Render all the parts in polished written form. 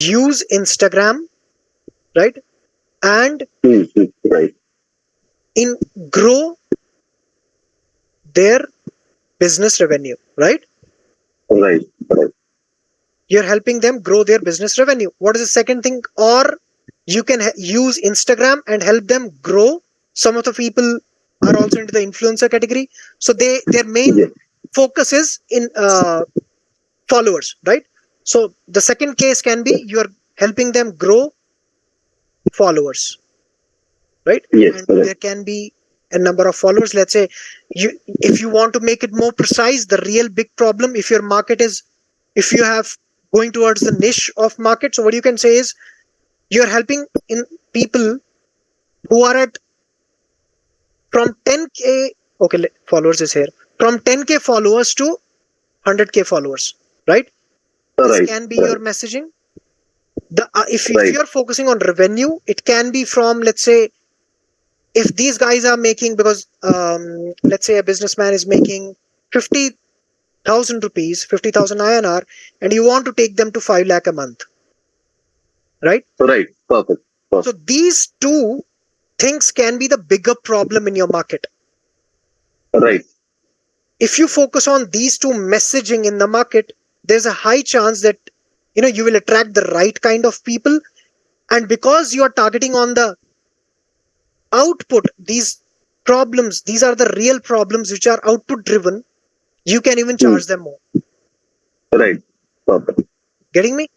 use Instagram, right? And Right. in grow their business revenue, right? Right. Right. You're helping them grow their business revenue. What is the second thing? Or you can use Instagram and help them grow. Some of the people are also into the influencer category, so their main Yes. focus is in followers, right? So the second case can be you're helping them grow followers, right? Yes. And there Correct. can be a number of followers. Let's say you, if you want to make it more precise, the real big problem, if your market is, if you have going towards the niche of market, so what you can say is you're helping in people who are at from 10K, okay, followers is here, from 10K followers to 100K followers, right? This Right. can be your Right. messaging. The if Right. you're focusing on revenue, it can be from, let's say, if these guys are making, because let's say a businessman is making 50,000 rupees, 50,000 INR, and you want to take them to 5 lakh a month, right? Right. Perfect. So Perfect. these two things can be the bigger problem in your market, right? Right. If you focus on these two messaging in the market, there's a high chance that you will attract the right kind of people. And because you are targeting on the output, these problems, these are the real problems which are output driven, you can even Hmm. charge them more. Right. Perfect. Getting me?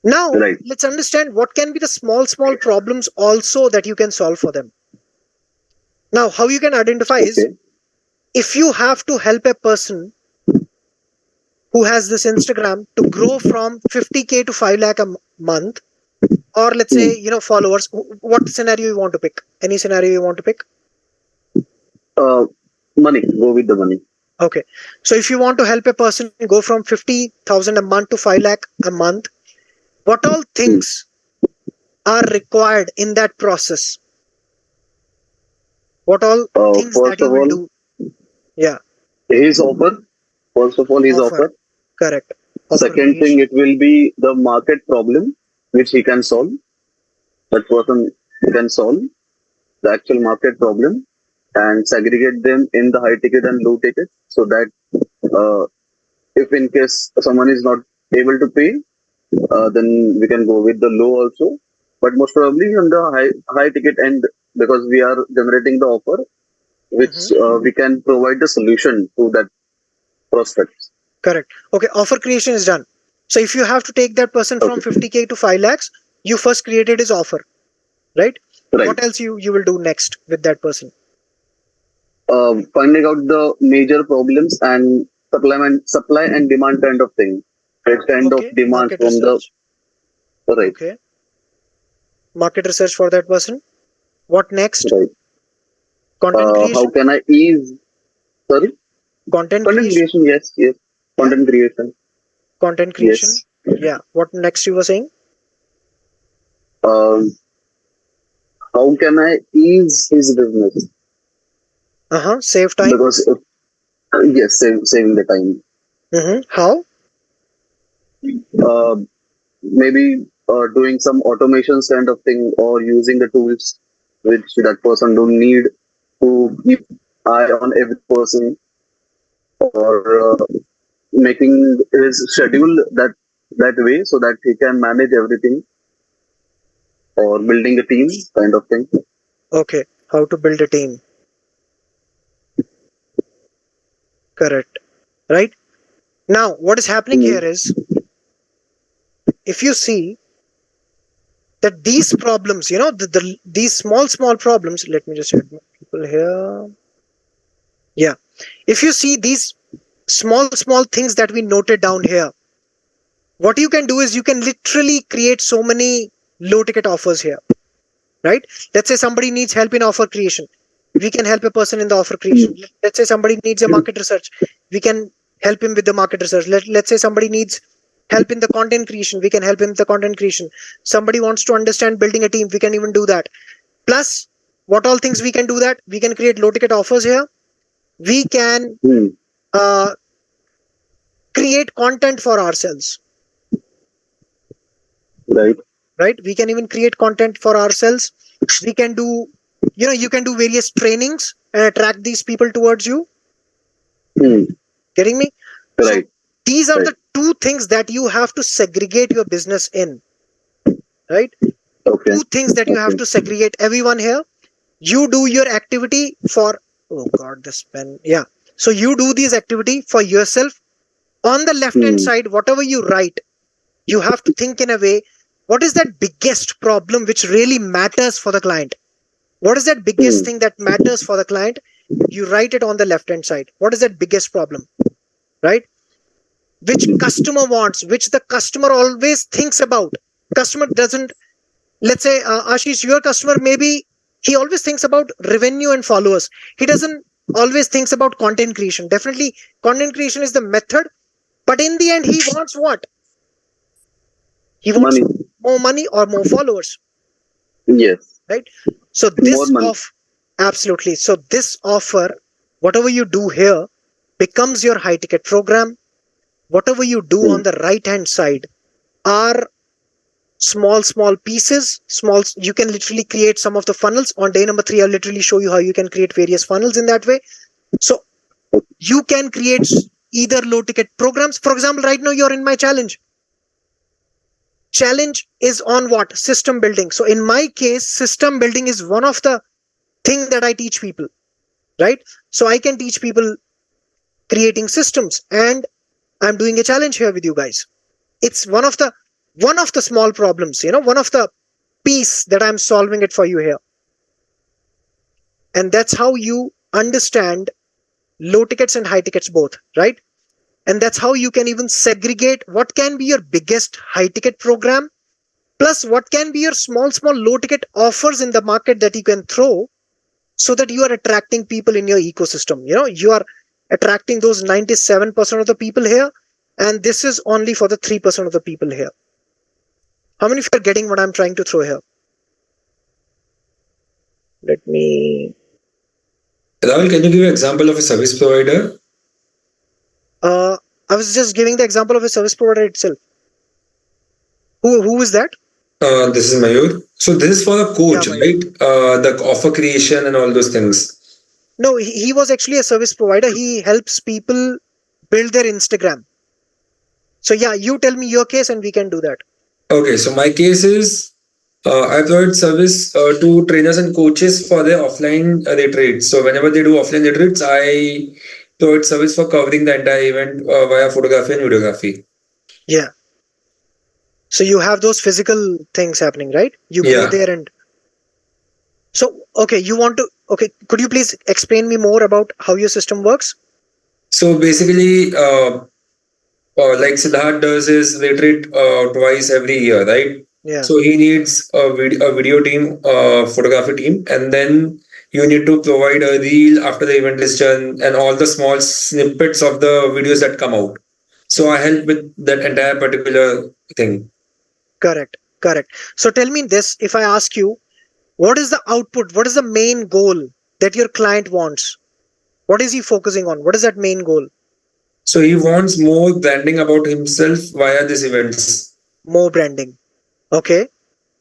Now Right. let's understand what can be the small problems also that you can solve for them. Now how you can identify is, Okay. if you have to help a person who has this Instagram to grow from 50K to 5 lakh a month, or let's say Hmm. followers, what scenario you want to pick, any scenario you want to pick. Uh, Money. Go with the money. Okay, so if you want to help a person go from 50,000 a month to 5 lakh a month, what all Hmm. things are required in that process, what all things that First you of will all, do? Yeah. his offer. First of all, his Offer. offer. Correct. Offer Second thing, creation. it will be the market problem which he can solve. That person can solve the actual market problem and segregate them in the high ticket and low ticket, so that uh, if in case someone is not able to pay, then we can go with the low also. But most probably on the high ticket end, because we are generating the offer, which Hmm. we can provide the solution to that prospect. Correct. Okay, offer creation is done. So if you have to take that person from Okay, 50K to 5 lakhs, you first created his offer, right? right. What else you will do next with that person? Finding out the major problems and supply and demand kind of thing. That kind of Okay, demand market from the research. right, Okay, market research for that person. What next? right. Content How creation. can I ease? Sorry, Content content creation. creation. Yes, yes. Yeah, Content creation. content creation. Yes. Yeah. What next you were saying? Um, how can I ease his business? Uh-huh. Save time. Because yes, saving the time. Mm-hmm. How? Uh, Maybe doing some automations kind of thing, or using the tools which that person don't need to keep eye on every person, or making his schedule that way so that he can manage everything, or building a team kind of thing. Okay. How to build a team. Correct. Right? Now, what is happening Mm. here is, if you see that these problems, these small problems, let me just add more people here. Yeah. If you see these small things that we noted down here, what you can do is you can literally create so many low ticket offers here, right? Let's say somebody needs help in offer creation. We can help a person in the offer creation. Mm. Let's say somebody needs a market research. We can help him with the market research. Let's say somebody needs help in the content creation. We can help him with the content creation. Somebody wants to understand building a team. We can even do that. Plus, what all things we can do that? We can create low ticket offers here. We can Mm. uh, create content for ourselves. Right. right? We can even create content for ourselves. We can do, you can do various trainings and attract these people towards you. Hmm. Getting me? So Right. these are Right. the two things that you have to segregate your business in, right? Okay. Two things that you have Okay. to segregate. Everyone here, you do your activity for, oh God, this pen. Yeah. So you do this activity for yourself. On the left hand Hmm. side, whatever you write, you have to think in a way, what is that biggest problem which really matters for the client? What is that Hmm. biggest thing that matters for the client? You write it on the left hand side. What is that biggest problem, right? Which customer wants, which the customer always thinks about. Customer doesn't, let's say, Ashish, your customer, maybe he always thinks about revenue and followers. He doesn't always thinks about content creation. Definitely, content creation is the method, but in the end, he wants what? He wants Money. more money or more followers, Yes. right? So More this money. off, absolutely. So this offer, whatever you do here, becomes your high ticket program. Whatever you do Hmm. on the right hand side are small pieces. Small, you can literally create some of the funnels. On day number 3, I'll literally show you how you can create various funnels in that way. So you can create either low ticket programs. For example, right now you're in my challenge. Challenge is on what? System building. So in my case, system building is one of the thing that I teach people, right? So I can teach people creating systems, and I'm doing a challenge here with you guys. It's one of the small problems, one of the piece that I'm solving it for you here. And that's how you understand low tickets and high tickets both, right? And that's how you can even segregate what can be your biggest high ticket program, plus what can be your small low ticket offers in the market that you can throw, so that you are attracting people in your ecosystem. You are attracting those 97% of the people here, and this is only for the 3% of the people here. How many of you are getting what I'm trying to throw here? Let me Rahul, can you give an example of a service provider? uh I was just giving the example of a service provider itself. Who is that? This is Mayur. So this is for a Yeah, coach, Mayur. right? The offer creation and all those things. No, he was actually a service provider. He helps people build their Instagram. So yeah, you tell me your case and we can do that. Okay, so my case is I provide service to trainers and coaches for their offline retreats. So whenever they do offline retreats, I provide service for covering the entire event via photography and videography. Yeah. So you have those physical things happening, right? You go Yeah. there and so okay, okay, could you please explain me more about how your system works? So basically, like Siddharth does his retreat twice every year, right? Yeah, So he needs a video team, photography team, and then you need to provide a reel after the event is done and all the small snippets of the videos that come out. So I help with that entire particular thing. correct, correct. So tell me this, if I ask you, what is the output? What is the main goal that your client wants? What is he focusing on? What is that main goal? So he wants more branding about himself via these events, More branding. Okay.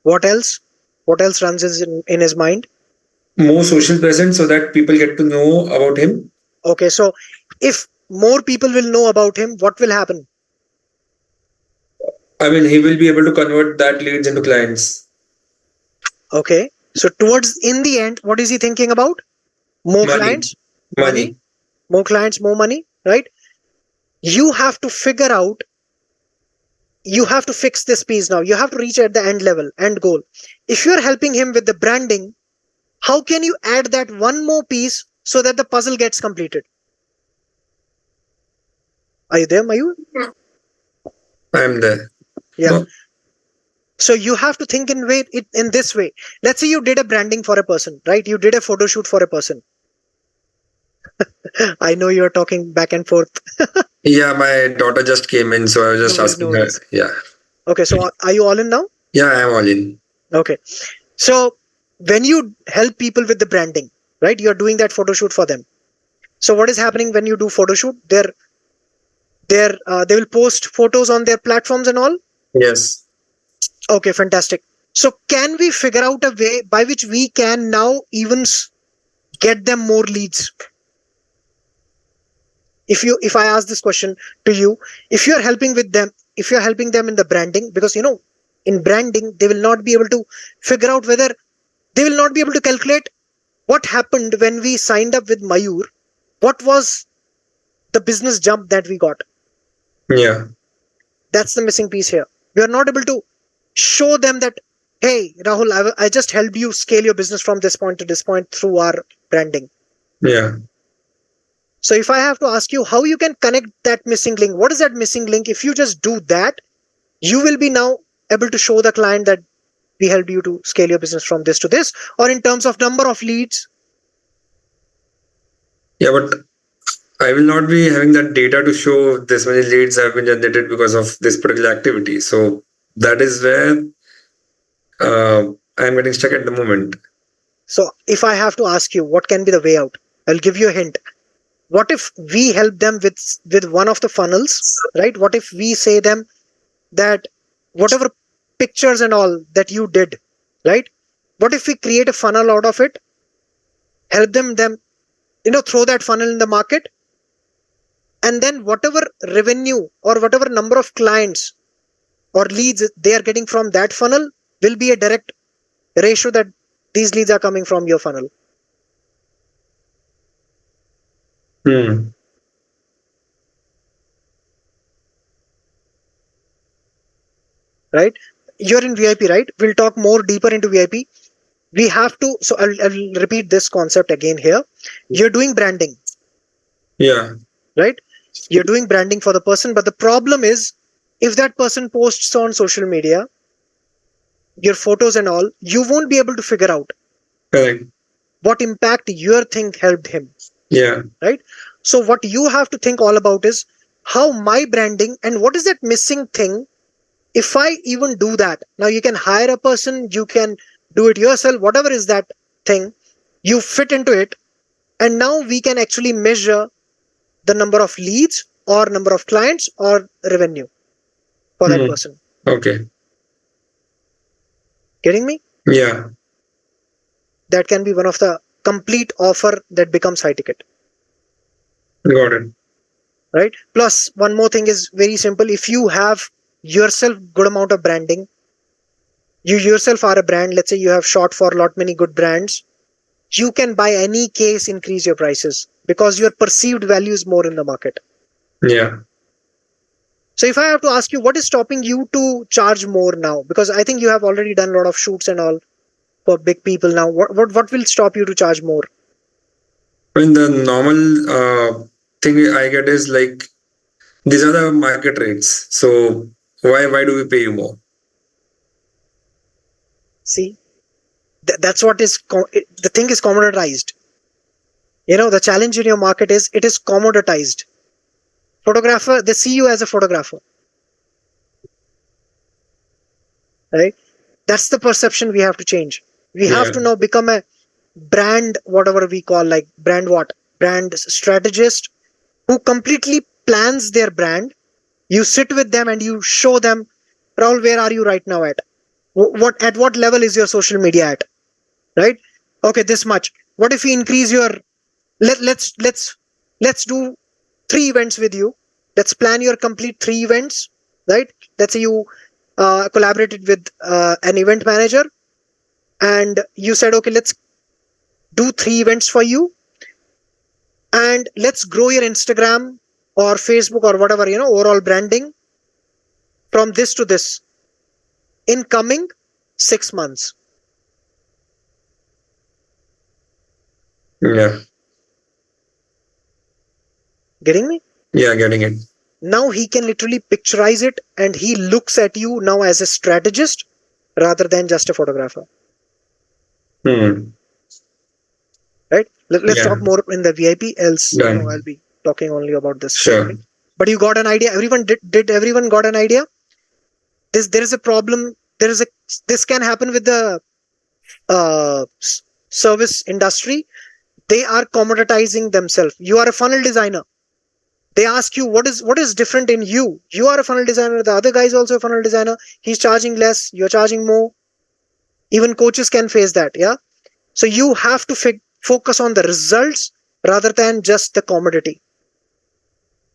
What else? What else runs in his mind? more social presence so that people get to know about him. Okay, so if more people will know about him, what will happen? I mean, he will be able to convert that leads into clients. Okay. So towards in the end, what is he thinking about? More Money, clients, money, money. more clients, more money, right? You have to figure out, you have to fix this piece now. You have to reach at the end level, end goal. If you're helping him with the branding, how can you add that one more piece so that the puzzle gets completed? Are you there, Mayur? I'm there. Yeah. No. So you have to think it in this way. Let's say you did a branding for a person, right? You did a photo shoot for a person. I know you're talking back and forth. Yeah, my daughter just came in, so I was No just worries, no asking her. worries. Yeah. Okay, so are you all in now? Yeah, I'm all in. Okay. So when you help people with the branding, right? You're doing that photo shoot for them. So what is happening when you do photo shoot? They will post photos on their platforms and all. Yes. Okay, fantastic. So can we figure out a way by which we can now even get them more leads? If I ask this question to you, if you're helping with them, if you're helping them in the branding, because in branding they will not be able to figure out whether they will not be able to calculate what happened when we signed up with Mayur, what was the business jump that we got. Yeah. That's the missing piece here. We are not able to show them that, hey, Rahul, I just helped you scale your business from this point to this point through our branding. Yeah. So if I have to ask you how you can connect that missing link, what is that missing link? If you just do that, you will be now able to show the client that we helped you to scale your business from this to this, or in terms of number of leads. Yeah, but I will not be having that data to show this many leads have been generated because of this particular activity. So that is where I'm getting stuck at the moment. So if I have to ask you what can be the way out, I'll give you a hint. What if we help them with one of the funnels, right? What if we say them that whatever pictures and all that you did, right? What if we create a funnel out of it, help them throw that funnel in the market, and then whatever revenue or whatever number of clients or leads they are getting from that funnel will be a direct ratio that these leads are coming from your funnel. Hmm. Right? You're in VIP, right? We'll talk more deeper into VIP. We have to, so I'll repeat this concept again here. You're doing branding, Yeah. right? You're doing branding for the person, but the problem is if that person posts on social media, your photos and all, you won't be able to figure out Correct. what impact your thing helped him, Yeah. right? So what you have to think all about is how my branding and what is that missing thing. If I even do that, now you can hire a person, you can do it yourself, whatever is that thing, you fit into it, and now we can actually measure the number of leads or number of clients or revenue for that Hmm. person. Okay. Getting me? Yeah. That can be one of the complete offer that becomes high ticket, Got it. right? Plus, one more thing is very simple. If you have yourself good amount of branding, you yourself are a brand, let's say you have shot for a lot many good brands, you can by any case increase your prices because your perceived value is more in the market. Yeah. So if I have to ask you, what is stopping you to charge more now? Because I think you have already done a lot of shoots and all for big people now. What will stop you to charge more? I mean, the normal thing I get is like these are the market rates. So why do we pay you more? See, that's what is the thing is commoditized. The challenge in your market is it is commoditized. Photographer, they see you as a photographer, right? That's the perception we have to change. We have Yeah. to now become a brand, whatever we call, like brand strategist who completely plans their brand. You sit with them and you show them, Rahul, where are you right now at? What level is your social media at? Right? Okay, this much. What if we increase your let's do 3 events with you. Let's plan your complete 3 events, right? Let's say you collaborated with an event manager and you said, okay, let's do 3 events for you and let's grow your Instagram or Facebook or whatever, overall branding from this to this in coming 6 months. Yeah. Getting me? Yeah. Getting it. Now he can literally picturize it and he looks at you now as a strategist rather than just a photographer. Hmm. Right? Let's Yeah. talk more in the VIP, else Done. I'll be talking only about this. Sure. Right? But you got an idea. Everyone did everyone got an idea? There is a problem. This can happen with the service industry. They are commoditizing themselves. You are a funnel designer. They ask you what is different in you. You are a funnel designer. The other guy is also a funnel designer. He's charging less. You're charging more. Even coaches can face that. Yeah. So you have to focus on the results rather than just the commodity.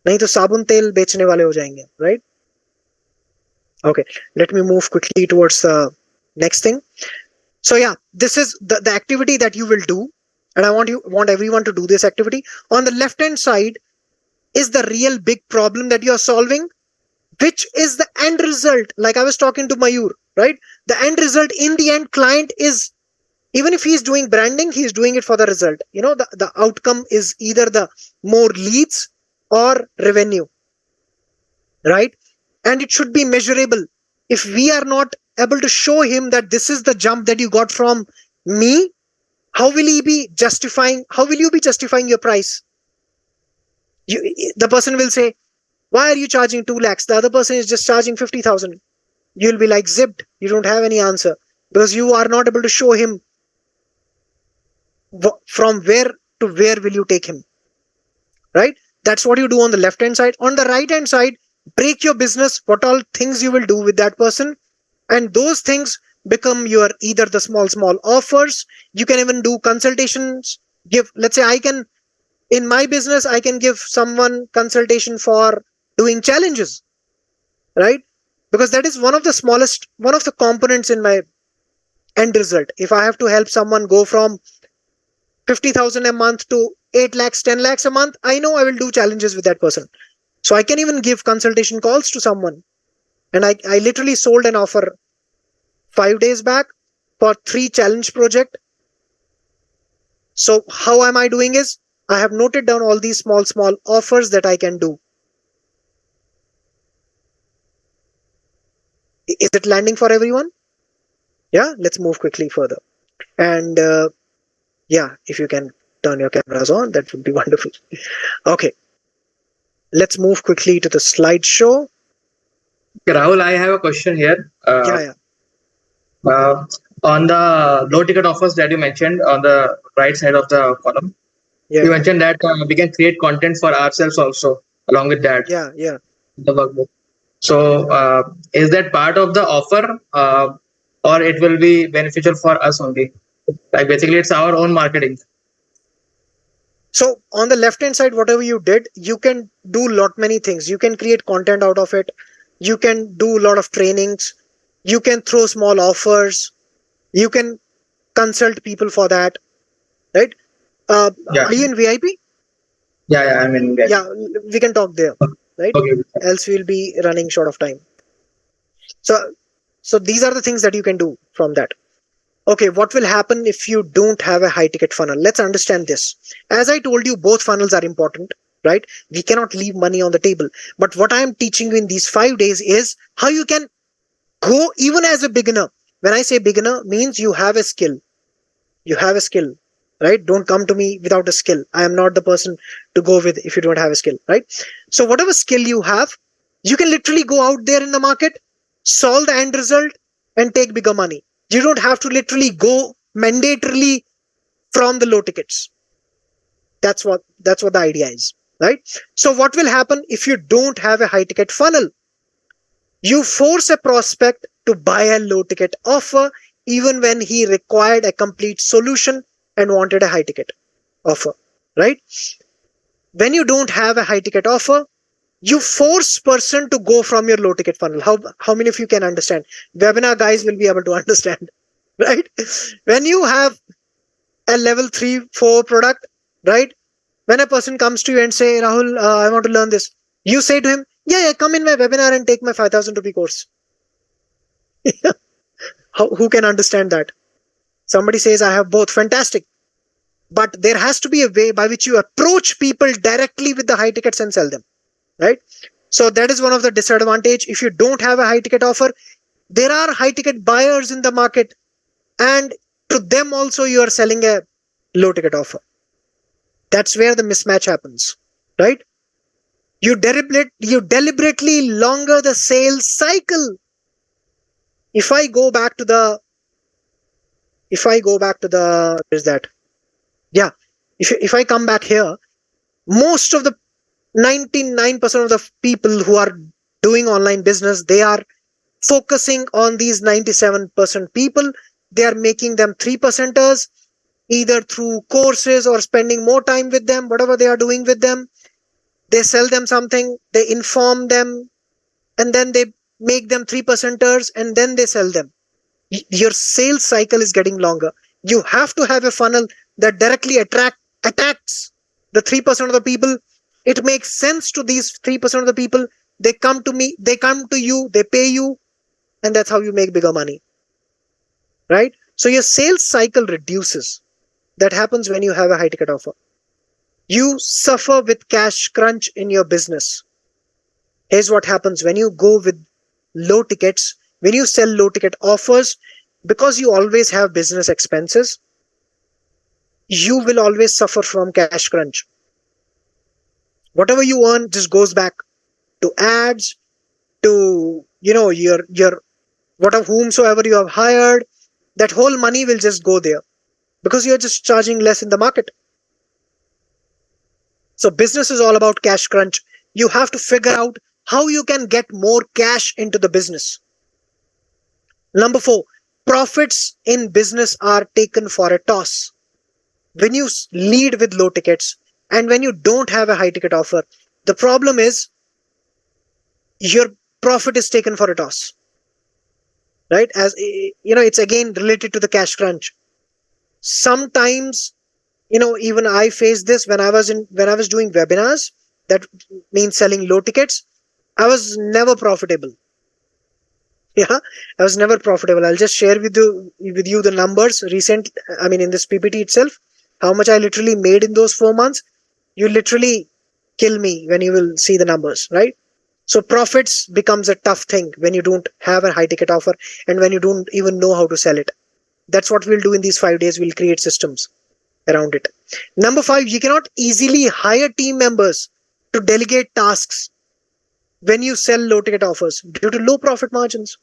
नहीं तो साबुन तेल बेचने वाले हो जाएंगे, right? Okay, let me move quickly towards the next thing. So yeah, this is the activity that you will do, and I want everyone to do this activity. On the left hand side is the real big problem that you are solving, which is the end result. Like I was talking to Mayur, right? The end result in the end, client is, even if he's doing branding, he's doing it for the result. You know, the outcome is either the more leads or revenue, right? And it should be measurable. If we are not able to show him that this is the jump that you got from me, how will you be justifying your price? The person will say, why are you charging 2 lakhs? The other person is just charging 50,000. You'll be like zipped. You don't have any answer because you are not able to show him from where to where will you take him, right? That's what you do on the left hand side. On the right hand side, break your business, what all things you will do with that person, and those things become your either the small offers. You can even do consultations. Let's say in my business I can give someone consultation for doing challenges, right? Because that is one of the components in my end result. If I have to help someone go from 50,000 a month to 8 lakhs, 10 lakhs a month, I know I will do challenges with that person. So I can even give consultation calls to someone. And I literally sold an offer 5 days back for 3 challenge project. So how am I doing is, I have noted down all these small offers that I can do. Is it landing for everyone? Yeah, let's move quickly further. And yeah, if you can turn your cameras on, that would be wonderful. Okay. Let's move quickly to the slideshow. Rahul, I have a question here. Yeah. On the low ticket offers that you mentioned on the right side of the column, Yeah. you mentioned that we can create content for ourselves also along with that. Yeah. The workbook. So is that part of the offer or it will be beneficial for us only? Like basically it's our own marketing. So on the left hand side, whatever you did, you can do many things. You can create content out of it. You can do a lot of trainings. You can throw small offers. You can consult people for that, right? Yeah. Are you in VIP? Yeah, I'm in VIP. Yeah, we can talk there, right? Okay. Else we'll be running short of time. So these are the things that you can do from that. Okay, what will happen if you don't have a high ticket funnel? Let's understand this. As I told you, both funnels are important, right? We cannot leave money on the table. But what I am teaching you in these 5 days is how you can go even as a beginner. When I say beginner, means you have a skill. You have a skill, right? Don't come to me without a skill. I am not the person to go with if you don't have a skill, right? So whatever skill you have, you can literally go out there in the market, solve the end result, and take bigger money. You don't have to literally go mandatorily from the low tickets. That's what the idea is, right? So what will happen if you don't have a high ticket funnel? You force a prospect to buy a low ticket offer even when he required a complete solution and wanted a high ticket offer, right? When you don't have a high ticket offer, you force person to go from your low ticket funnel. How many of you can understand? Webinar guys will be able to understand, right? When you have a level 3-4 product, right? When a person comes to you and say, Rahul, I want to learn this, you say to him, yeah, come in my webinar and take my 5,000 rupee course. Who can understand that? Somebody says, I have both. Fantastic. But there has to be a way by which you approach people directly with the high tickets and sell them, right? So that is one of the disadvantage. If you don't have a high ticket offer, there are high ticket buyers in the market, and to them also you are selling a low ticket offer. That's where the mismatch happens, right? You deliberately longer the sales cycle. If I go back to the where's that? Yeah. If I come back here, most of the 99% of the people who are doing online business, they are focusing on these 97% people. They are making them 3%ers, either through courses or spending more time with them, whatever they are doing with them. They sell them something, they inform them, and then they make them 3%ers, and then they sell them. Your sales cycle is getting longer. You have to have a funnel that directly attacks the 3% of the people. It makes sense to these 3% of the people. They come to me, they come to you, they pay you, and that's how you make bigger money, right? So your sales cycle reduces. That happens when you have a high ticket offer. You suffer with cash crunch in your business. Here's what happens when you go with low tickets, when you sell low ticket offers, because you always have business expenses, you will always suffer from cash crunch. Whatever you earn just goes back to ads, to your whatever whomsoever you have hired. That whole money will just go there because you're just charging less in the market. So business is all about cash crunch. You have to figure out how you can get more cash into the business. Number 4, profits in business are taken for a toss. When you lead with low tickets and when you don't have a high ticket offer, the problem is your profit is taken for a toss, right? As you know, it's again related to the cash crunch. Sometimes, even I faced this when I was doing webinars. That means selling low tickets. I was never profitable. Yeah, I was never profitable. I'll just share with you the numbers recent. I mean, in this PPT itself, how much I literally made in those 4 months. You literally kill me when you will see the numbers, right? So profits becomes a tough thing when you don't have a high ticket offer and when you don't even know how to sell it. That's what we'll do in these 5 days. We'll create systems around it. Number 5, you cannot easily hire team members to delegate tasks when you sell low ticket offers due to low profit margins.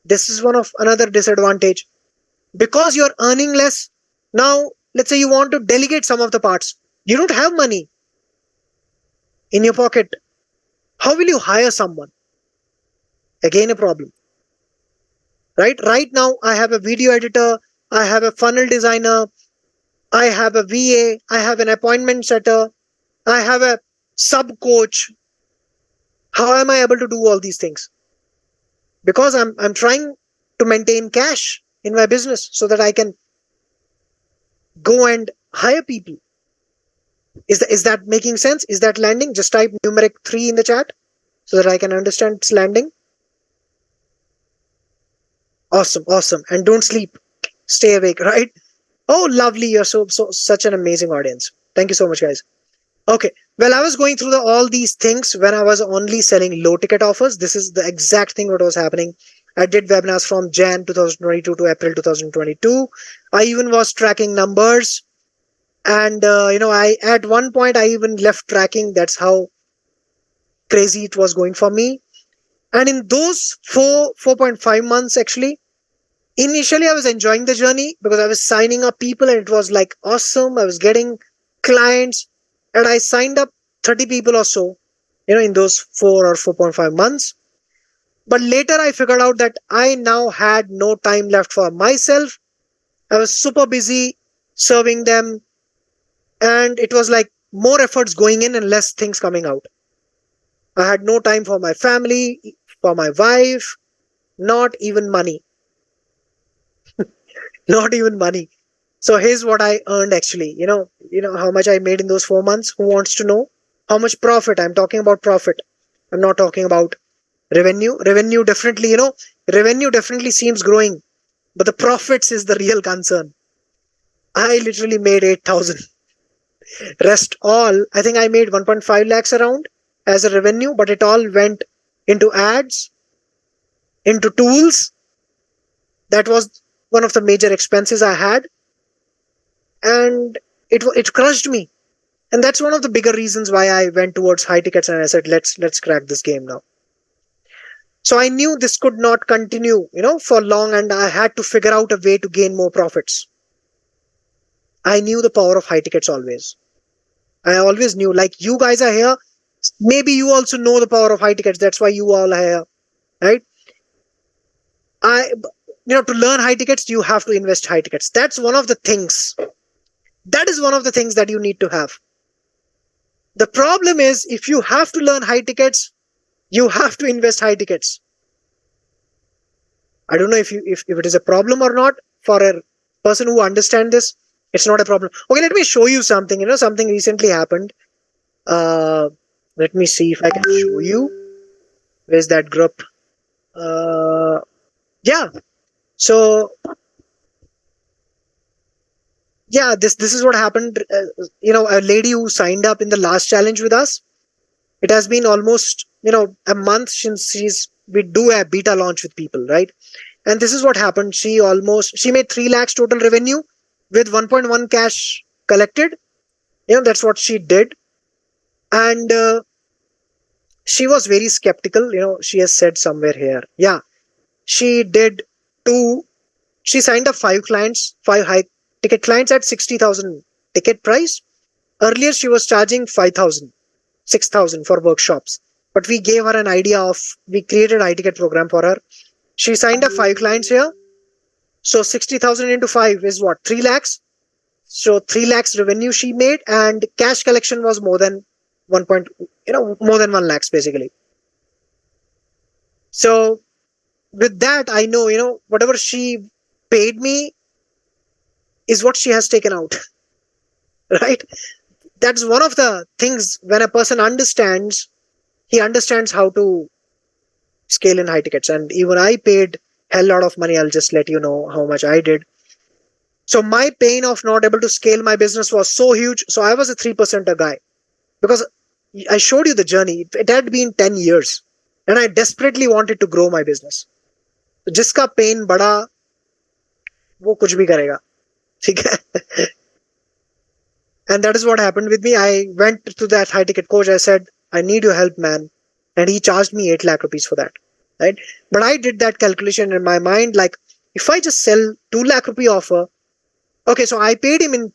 This is another disadvantage. Because you're earning less, now let's say you want to delegate some of the parts. You don't have money in your pocket. How will you hire someone? Again, a problem. Right now, I have a video editor, I have a funnel designer, I have a VA, I have an appointment setter, I have a sub coach. How am I able to do all these things? Because I'm trying to maintain cash in my business so that I can go and hire people. Is that making sense? Is that landing? Just type numeric 3 in the chat so that I can understand it's landing. Awesome. And don't sleep. Stay awake, right? Oh, lovely. You're such an amazing audience. Thank you so much, guys. Okay. Well, I was going through all these things when I was only selling low ticket offers. This is the exact thing what was happening. I did webinars from Jan 2022 to April 2022. I even was tracking numbers. And, I at one point, I even left tracking. That's how crazy it was going for me. And in those 4.5 months, actually, initially I was enjoying the journey because I was signing up people and it was like awesome. I was getting clients and I signed up 30 people or so, in those 4 or 4.5 months. But later I figured out that I now had no time left for myself. I was super busy serving them. And it was like more efforts going in and less things coming out. I had no time for my family, for my wife, not even money. Not even money. So here's what I earned actually. You know how much I made in those 4 months? Who wants to know? How much profit? I'm talking about profit. I'm not talking about revenue. Revenue definitely, revenue definitely seems growing. But the profits is the real concern. I literally made 8,000. Rest all, I think I made 1.5 lakhs around as a revenue, but it all went into ads, into tools. That was one of the major expenses I had. And it crushed me. And that's one of the bigger reasons why I went towards high tickets and I said, let's crack this game now. So I knew this could not continue, for long, and I had to figure out a way to gain more profits. I knew the power of high tickets always. I always knew, like you guys are here, maybe you also know the power of high tickets. That's why you all are here, right? To learn high tickets, you have to invest high tickets. That's one of the things. That is one of the things that you need to have. The problem is, if you have to learn high tickets, you have to invest high tickets. I don't know if it is a problem or not. For a person who understands this, it's not a problem. Okay, let me show you something. Something recently happened. Let me see if I can show you. Where's that group? Yeah. So yeah, this is what happened. A lady who signed up in the last challenge with us. It has been almost a month since we do a beta launch with people, right? And this is what happened. She made 3 lakhs total revenue with 1.1 cash collected. That's what she did. And she was very skeptical. She has said somewhere here. Yeah, she signed up 5 clients, 5 high ticket clients at 60,000 ticket price. Earlier, she was charging 5,000, 6,000 for workshops. But we gave her an idea we created a high ticket program for her. She signed up 5 clients here. So 60,000 into 5 is what? 3 lakhs. So 3 lakhs revenue she made, and cash collection was more than more than 1 lakhs basically. So with that, I know, whatever she paid me is what she has taken out. Right? That's one of the things. When a person understands, he understands how to scale in high tickets. And even I paid hell lot of money. I'll just let you know how much I did. So my pain of not able to scale my business was so huge. So I was a 3%er guy, because I showed you the journey. It had been 10 years and I desperately wanted to grow my business. जिसका pen बड़ा वो कुछ भी करेगा, ठीक है? And that is what happened with me. I went to that high ticket coach. I said, I need your help, man. And he charged me 8 lakh rupees for that. Right? But I did that calculation in my mind, like, if I just sell 2 lakh rupee offer, okay, so I paid him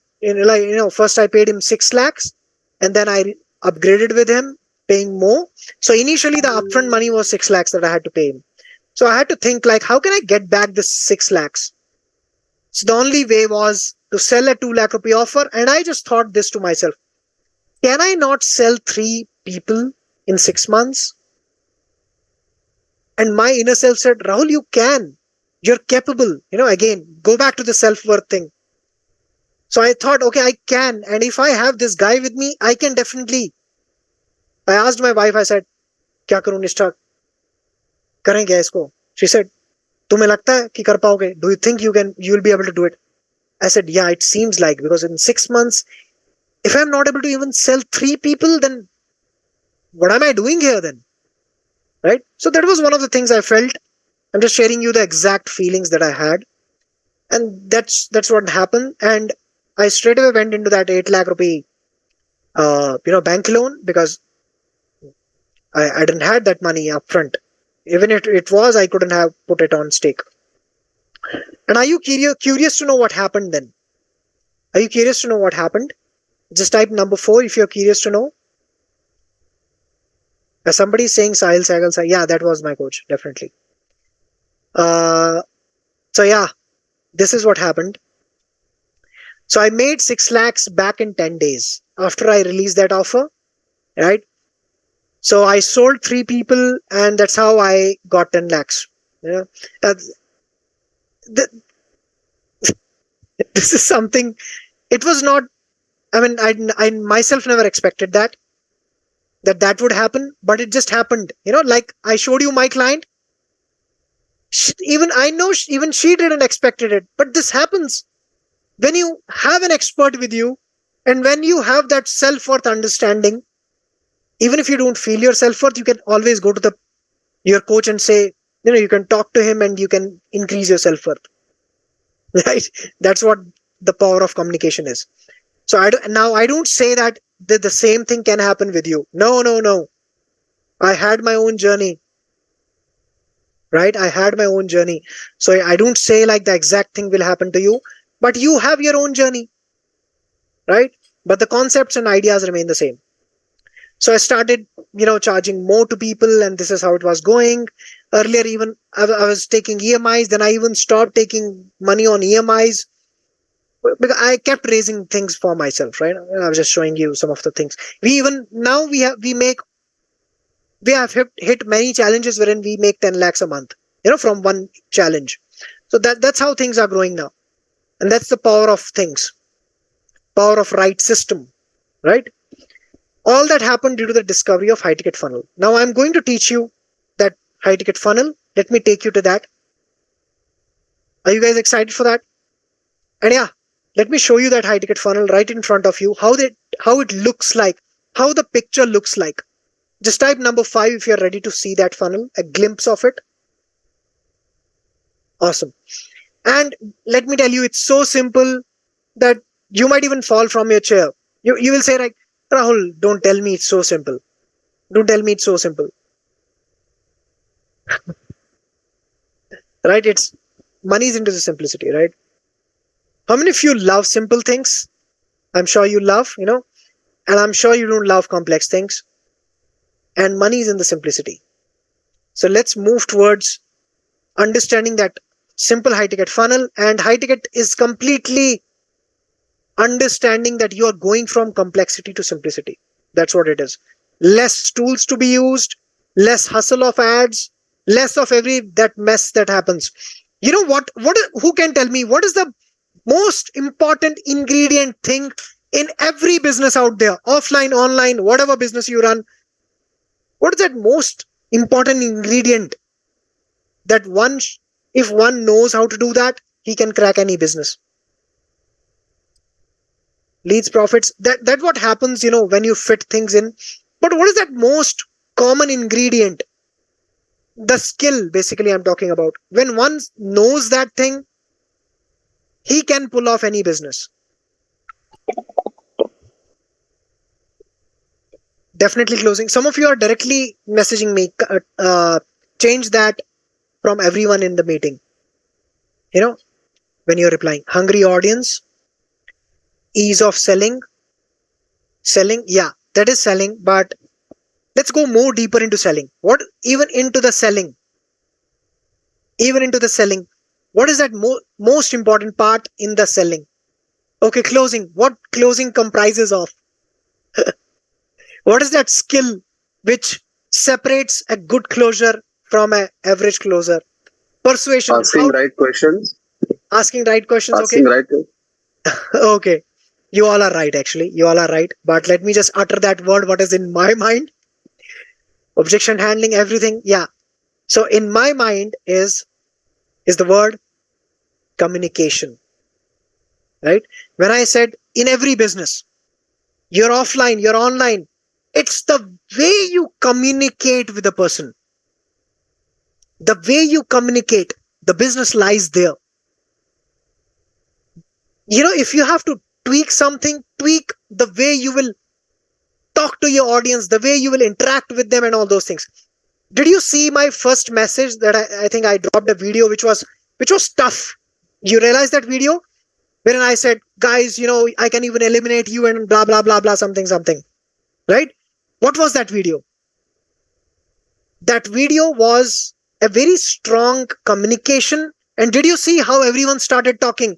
first I paid him 6 lakhs and then I upgraded with him, paying more. So initially the upfront money was 6 lakhs that I had to pay him. So I had to think, like, how can I get back this 6 lakhs? So the only way was to sell a 2 lakh rupee offer. And I just thought this to myself, can I not sell 3 people in 6 months? And my inner self said, Rahul, you can. You're capable. Again, go back to the self-worth thing. So I thought, okay, I can. And if I have this guy with me, I can definitely. I asked my wife, I said, क्या करूं निष्ठा? करें क्या इसको? She said, तुम्हें लगता है कि कर पाओगे? Do you think you will be able to do it? I said, yeah, it seems like, because in 6 months, if I'm not able to even sell 3 people, then what am I doing here then? Right? So that was one of the things I felt. I'm just sharing you the exact feelings that I had. And that's what happened. And I straight away went into that 8 lakh rupee, bank loan, because I didn't have that money upfront. Even if it was, I couldn't have put it on stake. And are you curious to know what happened then? Are you curious to know what happened? Just type number 4 if you're curious to know. Somebody is saying Sahil Sehgal. Yeah, that was my coach, definitely. So yeah, this is what happened. So I made 6 lakhs back in 10 days after I released that offer, right? So I sold 3 people and that's how I got 10 lakhs. This is something, it was not, I myself never expected that would happen, but it just happened. Like I showed you my client. Even she didn't expect it, but this happens when you have an expert with you, and when you have that self-worth understanding. Even if you don't feel your self-worth, you can always go to your coach and say, you can talk to him and you can increase your self-worth. Right? That's what the power of communication is. So I don't say that the same thing can happen with you. No. I had my own journey. Right? I had my own journey. So I don't say like the exact thing will happen to you, but you have your own journey. Right? But the concepts and ideas remain the same. So I started, charging more to people, and this is how it was going. Earlier, even I was taking EMIs, then I even stopped taking money on EMIs because I kept raising things for myself, right? I was just showing you some of the things. We even now we have hit many challenges wherein we make 10 lakhs a month, from one challenge. So that's how things are growing now. And that's the power of things, power of right system, right? All that happened due to the discovery of high ticket funnel. Now I'm going to teach you that high ticket funnel. Let me take you to that. Are you guys excited for that? And yeah, let me show you that high ticket funnel right in front of you, how it looks like, how the picture looks like. Just type number 5 if you're ready to see that funnel, a glimpse of it. Awesome. And let me tell you, it's so simple that you might even fall from your chair. You will say, like, Rahul, don't tell me it's so simple. Don't tell me it's so simple. Right? It's money's into the simplicity, right? How many of you love simple things? I'm sure you love, and I'm sure you don't love complex things. And money is in the simplicity. So let's move towards understanding that simple high ticket funnel. And high ticket is completely understanding that you are going from complexity to simplicity. That's what it is. Less tools to be used, less hustle of ads, less of that mess that happens. You know what who can tell me what is the most important ingredient thing in every business out there, offline, online, whatever business you run? What is that most important ingredient that if one knows how to do that, he can crack any business? Leads, profits. That what happens, when you fit things in. But what is that most common ingredient? The skill, basically, I'm talking about. When one knows that thing, he can pull off any business. Definitely closing. Some of you are directly messaging me. Change that from everyone in the meeting. When you're replying. Hungry audience. Ease of selling. Selling. Yeah, that is selling. But let's go more deeper into selling. Even into the selling. What is that most important part in the selling? Okay, closing. What closing comprises of? What is that skill which separates a good closure from an average closer? Persuasion. Asking right questions. Asking right questions. Asking right. Okay. You all are right, actually. You all are right. But let me just utter that word, what is in my mind. Objection handling, everything. Yeah. So in my mind is the word communication. Right? When I said in every business, you're offline, you're online, it's the way you communicate with the person. The way you communicate, the business lies there. If you have to tweak something, tweak the way you will talk to your audience, the way you will interact with them, and all those things. Did you see my first message that I think I dropped a video which was tough? You realize that video wherein I said, guys, I can even eliminate you and blah blah blah blah something, right? What was that video? That video was a very strong communication. And did you see how everyone started talking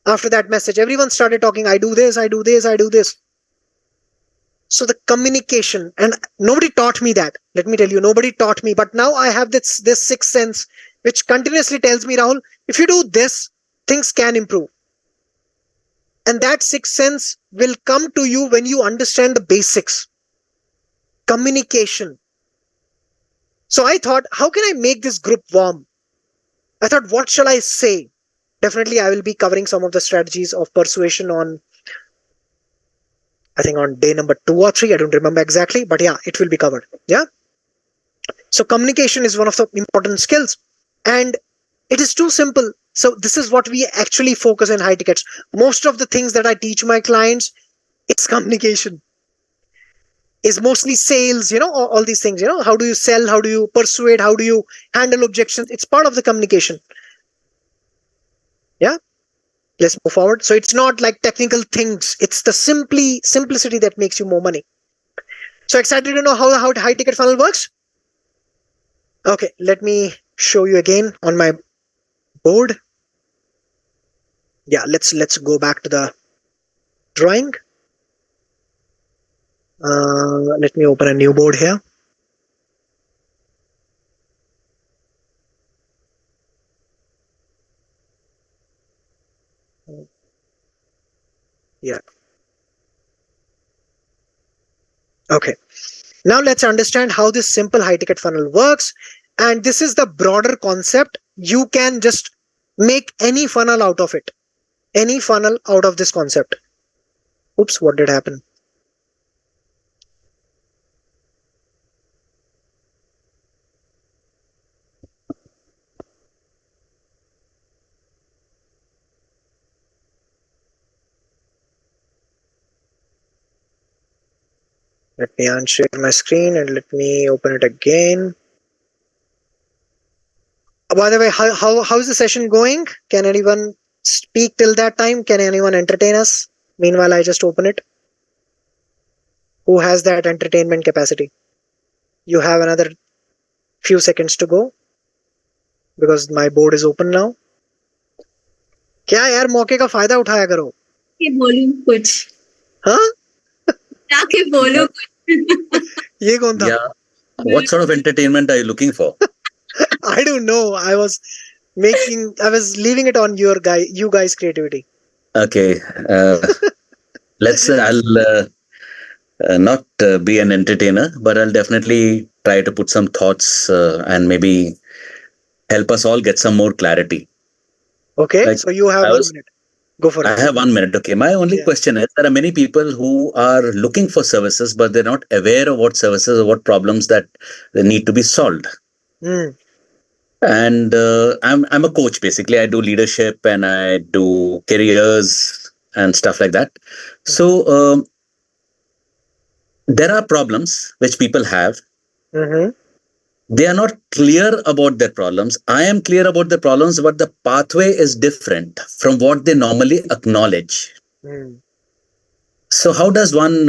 after that message? Everyone started talking. I do this, I do this, I do this. So the communication, and nobody taught me that. Let me tell you, nobody taught me. But now I have this sixth sense which continuously tells me, Rahul, if you do this, things can improve. And that sixth sense will come to you when you understand the basics. Communication. So I thought, how can I make this group warm? I thought, what shall I say? Definitely, I will be covering some of the strategies of persuasion on, I think, on day number 2 or 3. I don't remember exactly, but yeah, it will be covered. Yeah. So communication is one of the important skills, and it is too simple. So this is what we actually focus in high tickets. Most of the things that I teach my clients, it's communication. Is mostly sales, all these things, how do you sell, how do you persuade, how do you handle objections? It's part of the communication. Yeah. Let's move forward. So it's not like technical things. It's the simplicity that makes you more money. So excited to know how high ticket funnel works? Okay, let me show you again on my board. Yeah, let's go back to the drawing. Let me open a new board here. Yeah. Okay. Now let's understand how this simple high ticket funnel works. And this is the broader concept. You can just make any funnel out of it. Any funnel out of this concept. Oops, what did happen? Let me unshare my screen and let me open it again. By the way, how is the session going? Can anyone speak till that time? Can anyone entertain us? Meanwhile, I just open it. Who has that entertainment capacity? You have another few seconds to go because my board is open now. क्या यार मौके का फायदा उठाया करो. के बोलूं कुछ हाँ जाके बोलूं कुछ ये कौन था? Yeah. What sort of entertainment are you looking for? I don't know. I was leaving it on you guys creativity. Okay. I'll not be an entertainer, but I'll definitely try to put some thoughts and maybe help us all get some more clarity. Okay, Like, so you have I 1 was- minute. Go for it. I have 1 minute. Okay. My only Yeah. question is there are many people who are looking for services, but they're not aware of what services or what problems that they need to be solved. Hmm. And I'm a coach basically. I do leadership and I do careers and stuff like that. So there are problems which people have. Mm-hmm. They are not clear about their problems. I am clear about the problems, but the pathway is different from what they normally acknowledge. Hmm. So how does one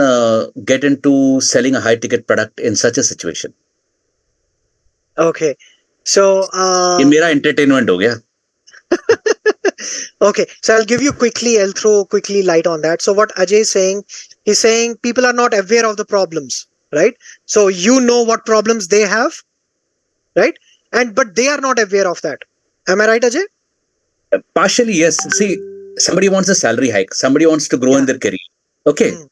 get into selling a high ticket product in such a situation? Okay. So ये मेरा entertainment हो गया. okay, so I'll throw quickly light on that. So what Ajay is saying, he's saying people are not aware of the problems, right? So you know what problems they have, right? But they are not aware of that. Am I right, Ajay? Partially, yes. See, somebody wants a salary hike. Somebody wants to grow in their career. Okay. Hmm.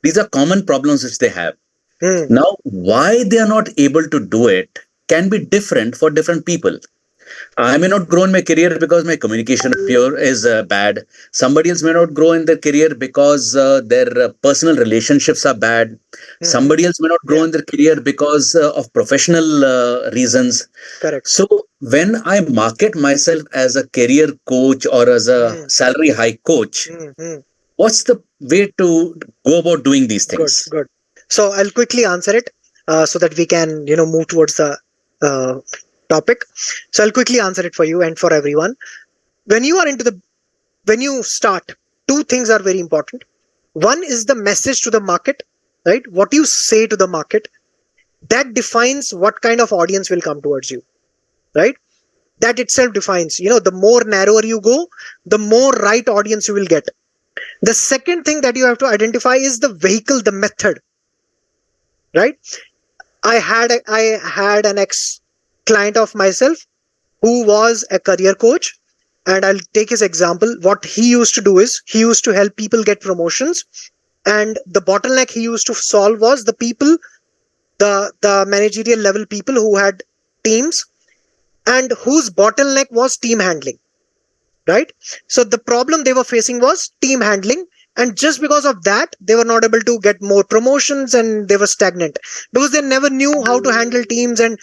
These are common problems which they have. Hmm. Now, why they are not able to do it can be different for different people. I may not grow in my career because my communication is bad. Somebody else may not grow in their career because their personal relationships are bad. Somebody else may not grow in their career because of professional reasons. Correct. So when I market myself as a career coach or as a salary hike coach, Hmm. what's the way to go about doing these things? Good. So I'll quickly answer it so that we can, move towards the topic. So I'll quickly answer it for you and for everyone. When you start, two things are very important. One is the message to the market, right? What you say to the market, that defines what kind of audience will come towards you, right? That itself defines, the more narrower you go, the more right audience you will get. The second thing that you have to identify is the vehicle, the method, right? I had an ex-client of myself who was a career coach, and I'll take his example. What he used to do is he used to help people get promotions, and the bottleneck he used to solve was the people, the managerial level people who had teams and whose bottleneck was team handling, right? So the problem they were facing was team handling, and just because of that they were not able to get more promotions and they were stagnant because they never knew how to handle teams, and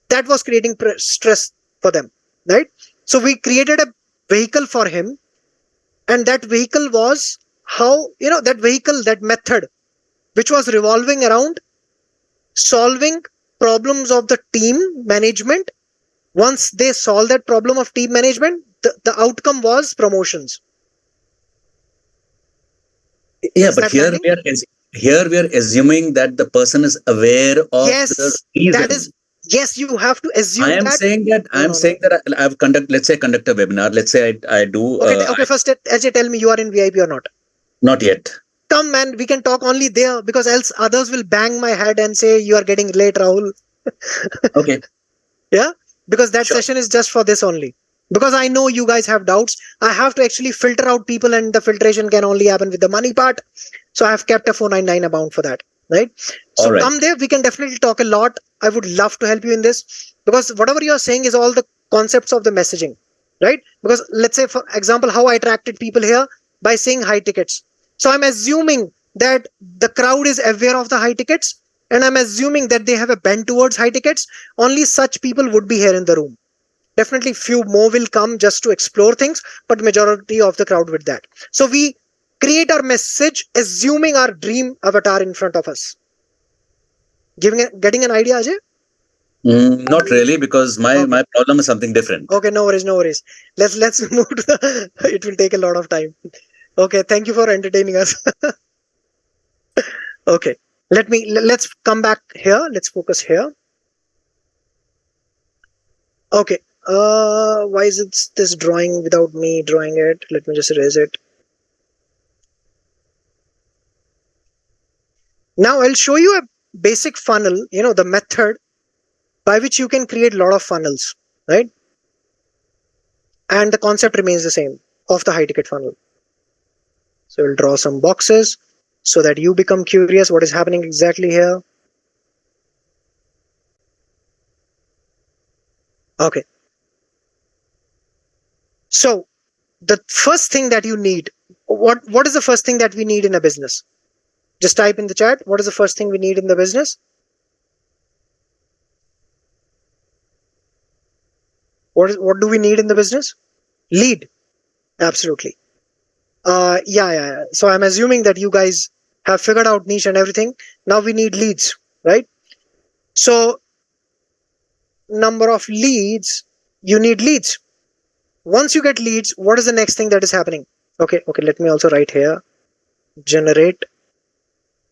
that was creating stress for them, right? So we created a vehicle for him, and that vehicle was that method which was revolving around solving problems of the team management. Once they solved that problem of team management, the outcome was promotions. Yeah, Is but that here landing? here we are assuming that the person is aware of Yes, the reason. that is, yes, you have to assume I am that. saying that No, I'm no, saying that I've let's say conduct a webinar. Let's say I do. Okay, first, Ajay, tell me, you are in VIP or not? Not yet. Come, man, we can talk only there, because else others will bang my head and say you are getting late, Rahul. Okay. Yeah, because that Sure. session is just for this only. Because I know you guys have doubts. I have to actually filter out people, and the filtration can only happen with the money part. So I have kept a 499 amount for that. Right. So All right. come there, we can definitely talk a lot. I would love to help you in this, because whatever you are saying is all the concepts of the messaging. Right. Because let's say, for example, how I attracted people here by saying high tickets. So I'm assuming that the crowd is aware of the high tickets, and I'm assuming that they have a bend towards high tickets. Only such people would be here in the room. Definitely few more will come just to explore things, but majority of the crowd with that. So we create our message assuming our dream avatar in front of us. Getting an idea, Ajay? Not really, because my problem is something different. Okay, no worries. Let's move to the, it will take a lot of time. Okay, thank you for entertaining us. Okay, let's come back here. Let's focus here. Okay. Why is it this drawing without me drawing it? Let me just erase it. Now I'll show you a basic funnel, the method by which you can create a lot of funnels, right? And the concept remains the same of the high ticket funnel. So we'll draw some boxes so that you become curious what is happening exactly here. Okay. So the first thing that you need, what is the first thing that we need in a business? Just type in the chat, what is the first thing we need in the business? What do we need in the business? Lead. Absolutely. Yeah. So I'm assuming that you guys have figured out niche and everything. Now we need leads, right? So number of leads, you need leads. Once you get leads, what is the next thing that is happening? Okay, let me also write here. Generate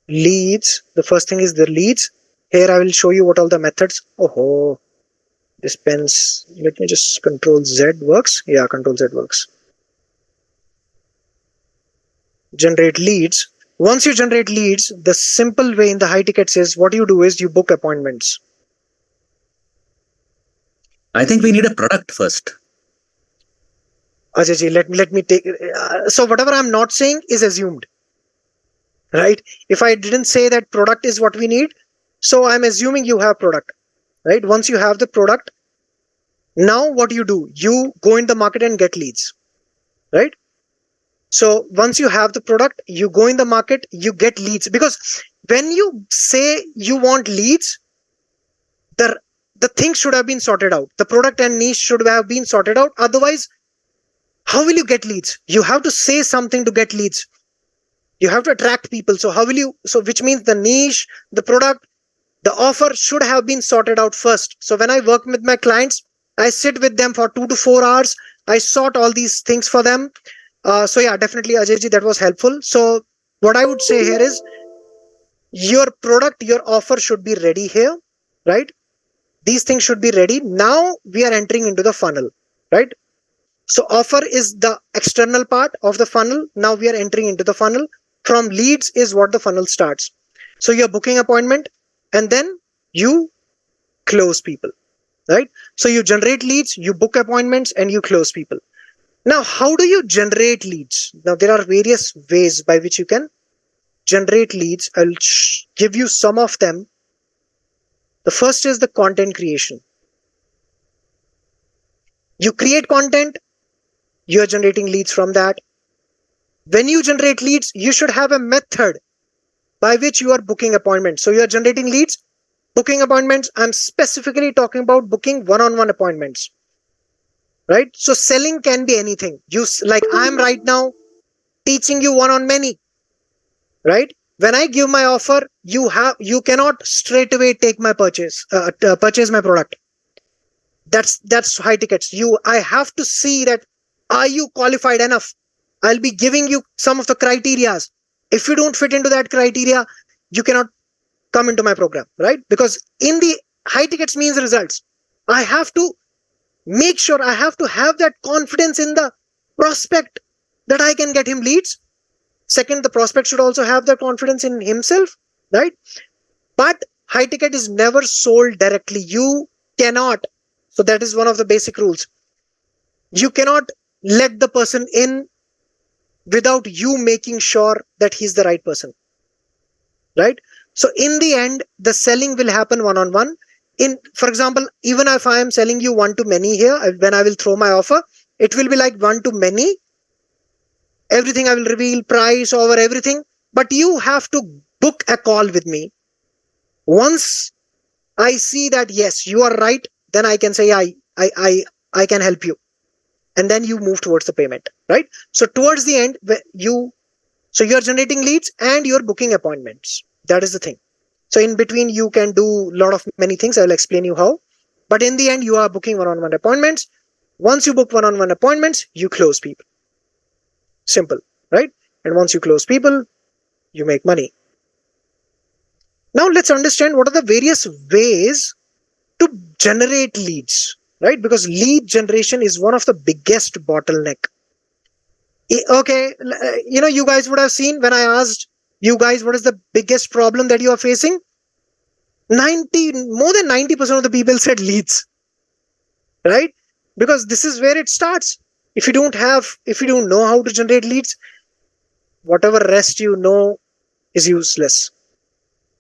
leads. The first thing is the leads. Here I will show you what all the methods. Oh, this pen's, let me just Control Z works. Yeah, Control Z works. Generate leads. Once you generate leads, the simple way in the high tickets is what you do is you book appointments. I think we need a product first. Ajay ji, let me take. So whatever I'm not saying is assumed, right? If I didn't say that product is what we need, so I'm assuming you have product, right? Once you have the product, now what do? You go in the market and get leads, right? So once you have the product, you go in the market, you get leads. Because when you say you want leads, the thing should have been sorted out. The product and niche should have been sorted out. Otherwise, how will you get leads? You have to say something to get leads. You have to attract people. So how will you? So which means the niche, the product, the offer should have been sorted out first. So when I work with my clients, I sit with them for 2 to 4 hours. I sort all these things for them. So yeah, definitely Ajayji, that was helpful. So what I would say here is your product, your offer should be ready here, right? These things should be ready. Now we are entering into the funnel, right? So offer is the external part of the funnel. Now we are entering into the funnel. From leads is what the funnel starts. So you're booking appointment and then you close people, right? So you generate leads, you book appointments, and you close people. Now, how do you generate leads? Now, there are various ways by which you can generate leads. I'll give you some of them. The first is the content creation. You create content, you are generating leads from that. When you generate leads, you should have a method by which you are booking appointments. So you are generating leads, booking appointments. I'm specifically talking about booking one-on-one appointments, right? So selling can be anything. Like I'm right now teaching you one-on-many, right? When I give my offer, you cannot straight away take my purchase my product. That's high tickets. I have to see that, are you qualified enough? I'll be giving you some of the criterias. If you don't fit into that criteria, you cannot come into my program, right? Because in the high tickets means results. I have to make sure, I have to have that confidence in the prospect that I can get him leads. Second, the prospect should also have the confidence in himself, right? But high ticket is never sold directly. You cannot. So that is one of the basic rules. You cannot let the person in without you making sure that he's the right person, right? So in the end, the selling will happen one-on-one. For example, even if I am selling you one to many here, when I will throw my offer, it will be like one to many. Everything I will reveal, price over everything, but you have to book a call with me. Once I see that yes, you are right, then I can say I can help you, and then you move towards the payment, right? So towards the end, you are generating leads and you're booking appointments. That is the thing. So in between, you can do many things. I will explain you how. But in the end, you are booking one-on-one appointments. Once you book one-on-one appointments, you close people. Simple, right? And once you close people, you make money. Now let's understand what are the various ways to generate leads, right? Because lead generation is one of the biggest bottleneck. Okay, you guys would have seen when I asked you guys what is the biggest problem that you are facing. More than 90% of the people said leads, right? Because this is where it starts. If you don't know how to generate leads, whatever rest you know is useless,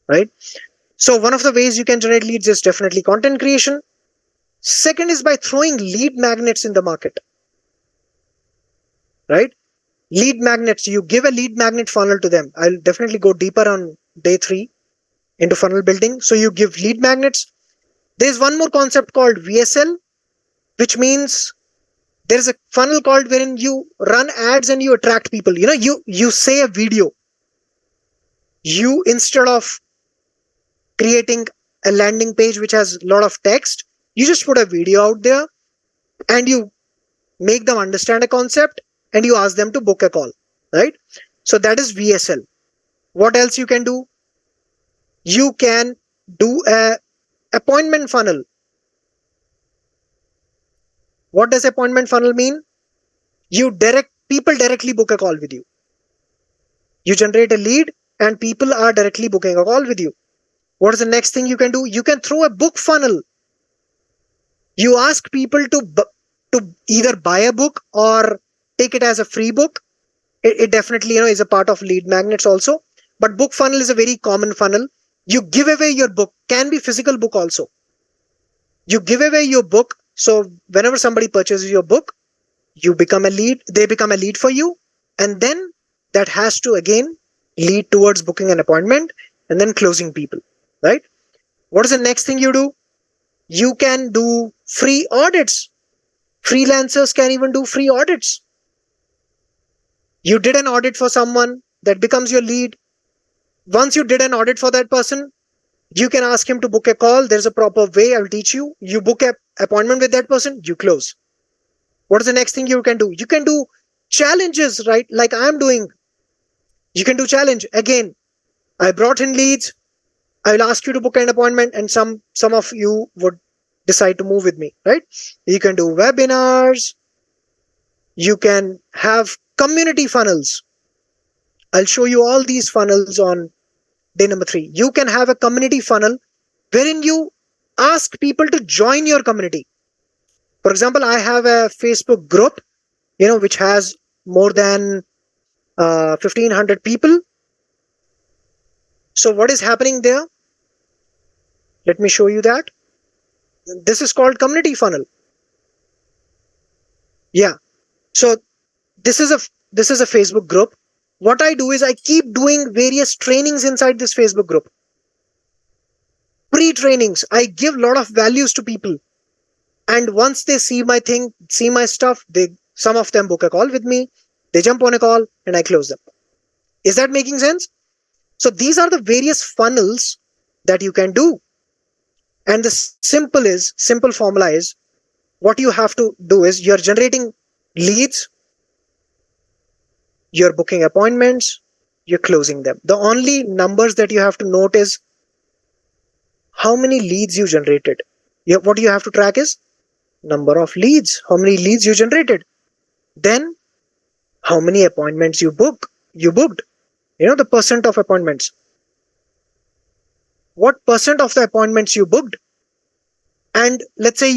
right? So one of the ways you can generate leads is definitely content creation. Second is by throwing lead magnets in the market, right? Lead magnets, you give a lead magnet funnel to them. I'll definitely go deeper on day 3 into funnel building. So you give lead magnets. There's one more concept called VSL, which means there's a funnel called wherein you run ads and you attract people. You say a video. You, instead of creating a landing page which has a lot of text, you just put a video out there and you make them understand a concept and you ask them to book a call, right? So that is VSL. What else you can do? You can do a appointment funnel. What does appointment funnel mean? People directly book a call with you. You generate a lead and people are directly booking a call with you. What is the next thing you can do? You can throw a book funnel. You ask people to either buy a book or take it as a free book. It definitely is a part of lead magnets also. But book funnel is a very common funnel. You give away your book. Can be physical book also. You give away your book. So whenever somebody purchases your book, you become a lead. They become a lead for you. And then that has to again lead towards booking an appointment and then closing people, right? What is the next thing you do? You can do free audits. Freelancers can even do free audits. You did an audit for someone, that becomes your lead. Once you did an audit for that person, you can ask him to book a call. There's a proper way. I'll teach you. You book an appointment with that person, you close. What is the next thing you can do? You can do challenges, right? Like I'm doing. You can do challenge. Again, I brought in leads. I will ask you to book an appointment and some of you would decide to move with me, right? You can do webinars. You can have community funnels. I'll show you all these funnels on day number 3. You can have a community funnel wherein you ask people to join your community. For example, I have a Facebook group, which has more than 1,500 people. So what is happening there? Let me show you that. This is called community funnel. Yeah. So this is a Facebook group. What I do is I keep doing various trainings inside this Facebook group. Pre-trainings. I give a lot of values to people. And once they see my thing, see my stuff, some of them book a call with me. They jump on a call and I close them. Is that making sense? So these are the various funnels that you can do. And the simple formula is, what you have to do is you're generating leads, you're booking appointments, you're closing them. The only numbers that you have to note is how many leads you generated. What you have to track is number of leads, how many leads you generated. Then how many appointments you booked. The percent of appointments. What percent of the appointments you booked? And let's say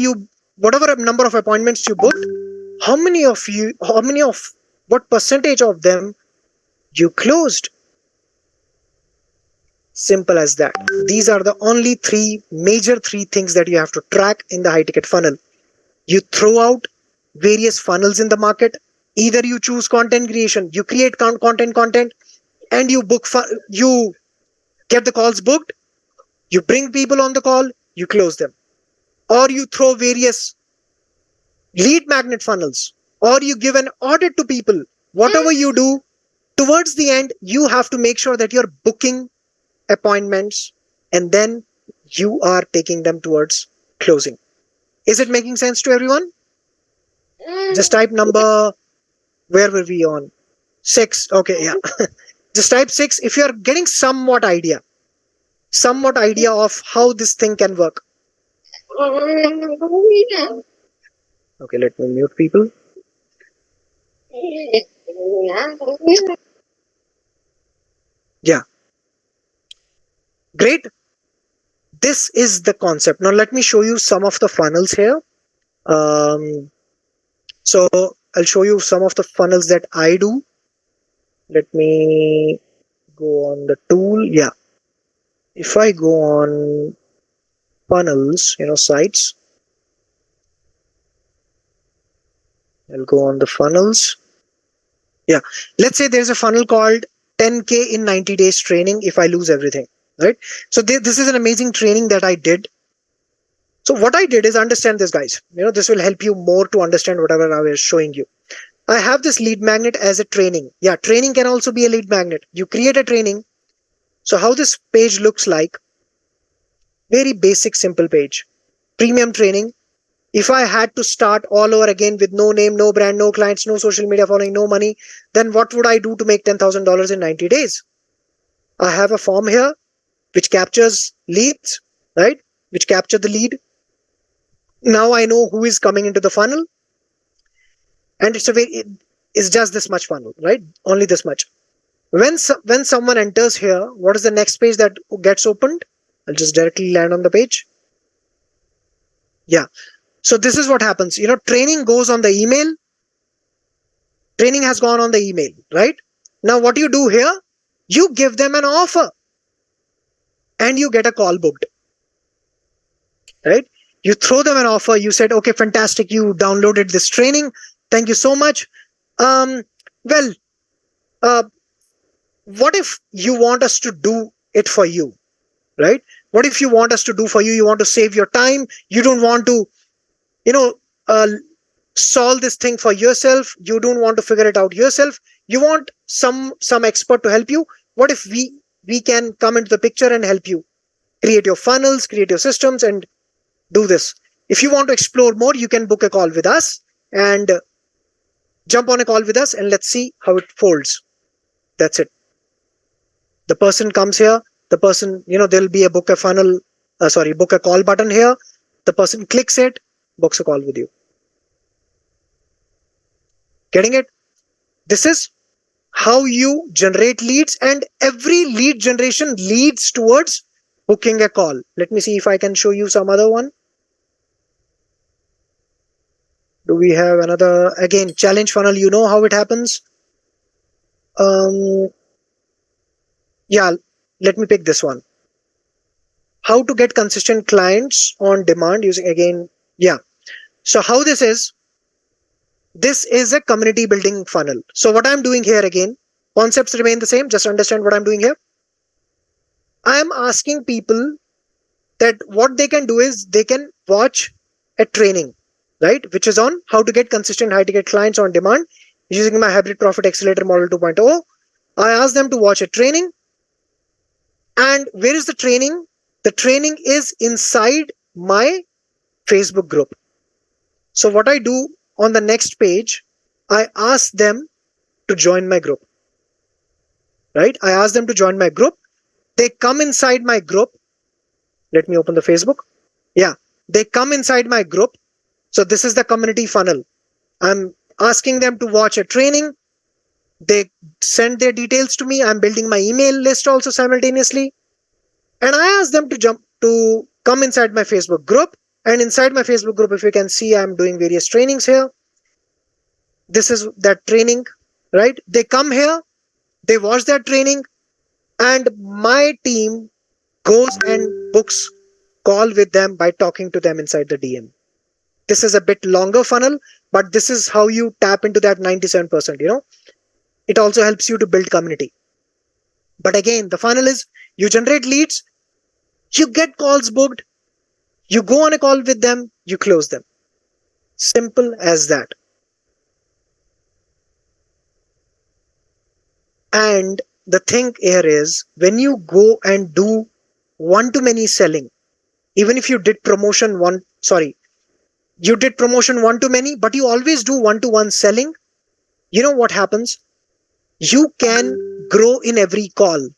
whatever number of appointments you booked, what percentage of them you closed? Simple as that. These are the only major three things that you have to track in the high ticket funnel. You throw out various funnels in the market. Either you choose content creation, you create content, and you you get the calls booked, you bring people on the call, you close them. Or you throw various lead magnet funnels, or you give an audit to people. Whatever you do, towards the end, you have to make sure that you're booking appointments and then you are taking them towards closing. Is it making sense to everyone? Just type number, where were we on? 6. Okay, yeah. Just type 6 if you're getting somewhat idea of how this thing can work. Okay, let me mute people. Yeah. Great. This is the concept. Now let me show you some of the funnels here. So I'll show you some of the funnels that I do. Let me go on the tool. Yeah. If I go on funnels, sites, I'll go on the funnels. Yeah. Let's say there's a funnel called 10K in 90 days training if I lose everything, right? So this is an amazing training that I did. So what I did is understand this, guys. This will help you more to understand whatever I was showing you. I have this lead magnet as a training. Yeah, training can also be a lead magnet. You create a training. So how this page looks like, very basic, simple page. Premium training. If I had to start all over again with no name, no brand, no clients, no social media following, no money, then what would I do to make $10,000 in 90 days? I have a form here which captures leads, right? Which capture the lead. Now I know who is coming into the funnel. And it's just this much funnel, right? Only this much. When someone enters here, what is the next page that gets opened? I'll just directly land on the page. Yeah. So this is what happens. Training goes on the email. Training has gone on the email, right? Now what you do here, you give them an offer and you get a call booked, right? You throw them an offer. You said, okay, fantastic. You downloaded this training. Thank you so much. What if you want us to do it for you, right? What if you want us to do for you? You want to save your time. You don't want to, solve this thing for yourself. You don't want to figure it out yourself. You want some expert to help you. What if we can come into the picture and help you create your funnels, create your systems, and do this? If you want to explore more, you can book a call with us and jump on a call with us and let's see how it folds. That's it. The person comes here. The person, there'll be a book a call button here. The person clicks it, books a call with you. Getting it? This is how you generate leads, and every lead generation leads towards booking a call. Let me see if I can show you some other one. Do we have another? Again, challenge funnel. You know how it happens. Yeah, let me pick this one. How to get consistent clients on demand using, again, yeah. So how this is a community building funnel. So what I'm doing here, again, concepts remain the same. Just understand what I'm doing here. I am asking people that what they can do is they can watch a training, right? Which is on how to get consistent high ticket clients on demand using my hybrid profit accelerator model 2.0. I ask them to watch a training. And where is the training? The training is inside my Facebook group. So what I do on the next page, I ask them to join my group, right? I ask them to join my group. They come inside my group. Let me open the Facebook. Yeah, they come inside my group. So this is the community funnel. I'm asking them to watch a training. They send their details to me. I'm building my email list also simultaneously. And I ask them to come inside my Facebook group. And inside my Facebook group, if you can see, I'm doing various trainings here. This is that training, right? They come here, they watch that training, and my team goes and books call with them by talking to them inside the DM. This is a bit longer funnel, but this is how you tap into that 97%, you know. It also helps you to build community. But again, the funnel is you generate leads, you get calls booked, you go on a call with them, you close them. Simple as that. And the thing here is when you go and do one-to-many selling, even if you did promotion you did promotion one-to-many, but you always do one-to-one selling, you know what happens? You can grow in every call.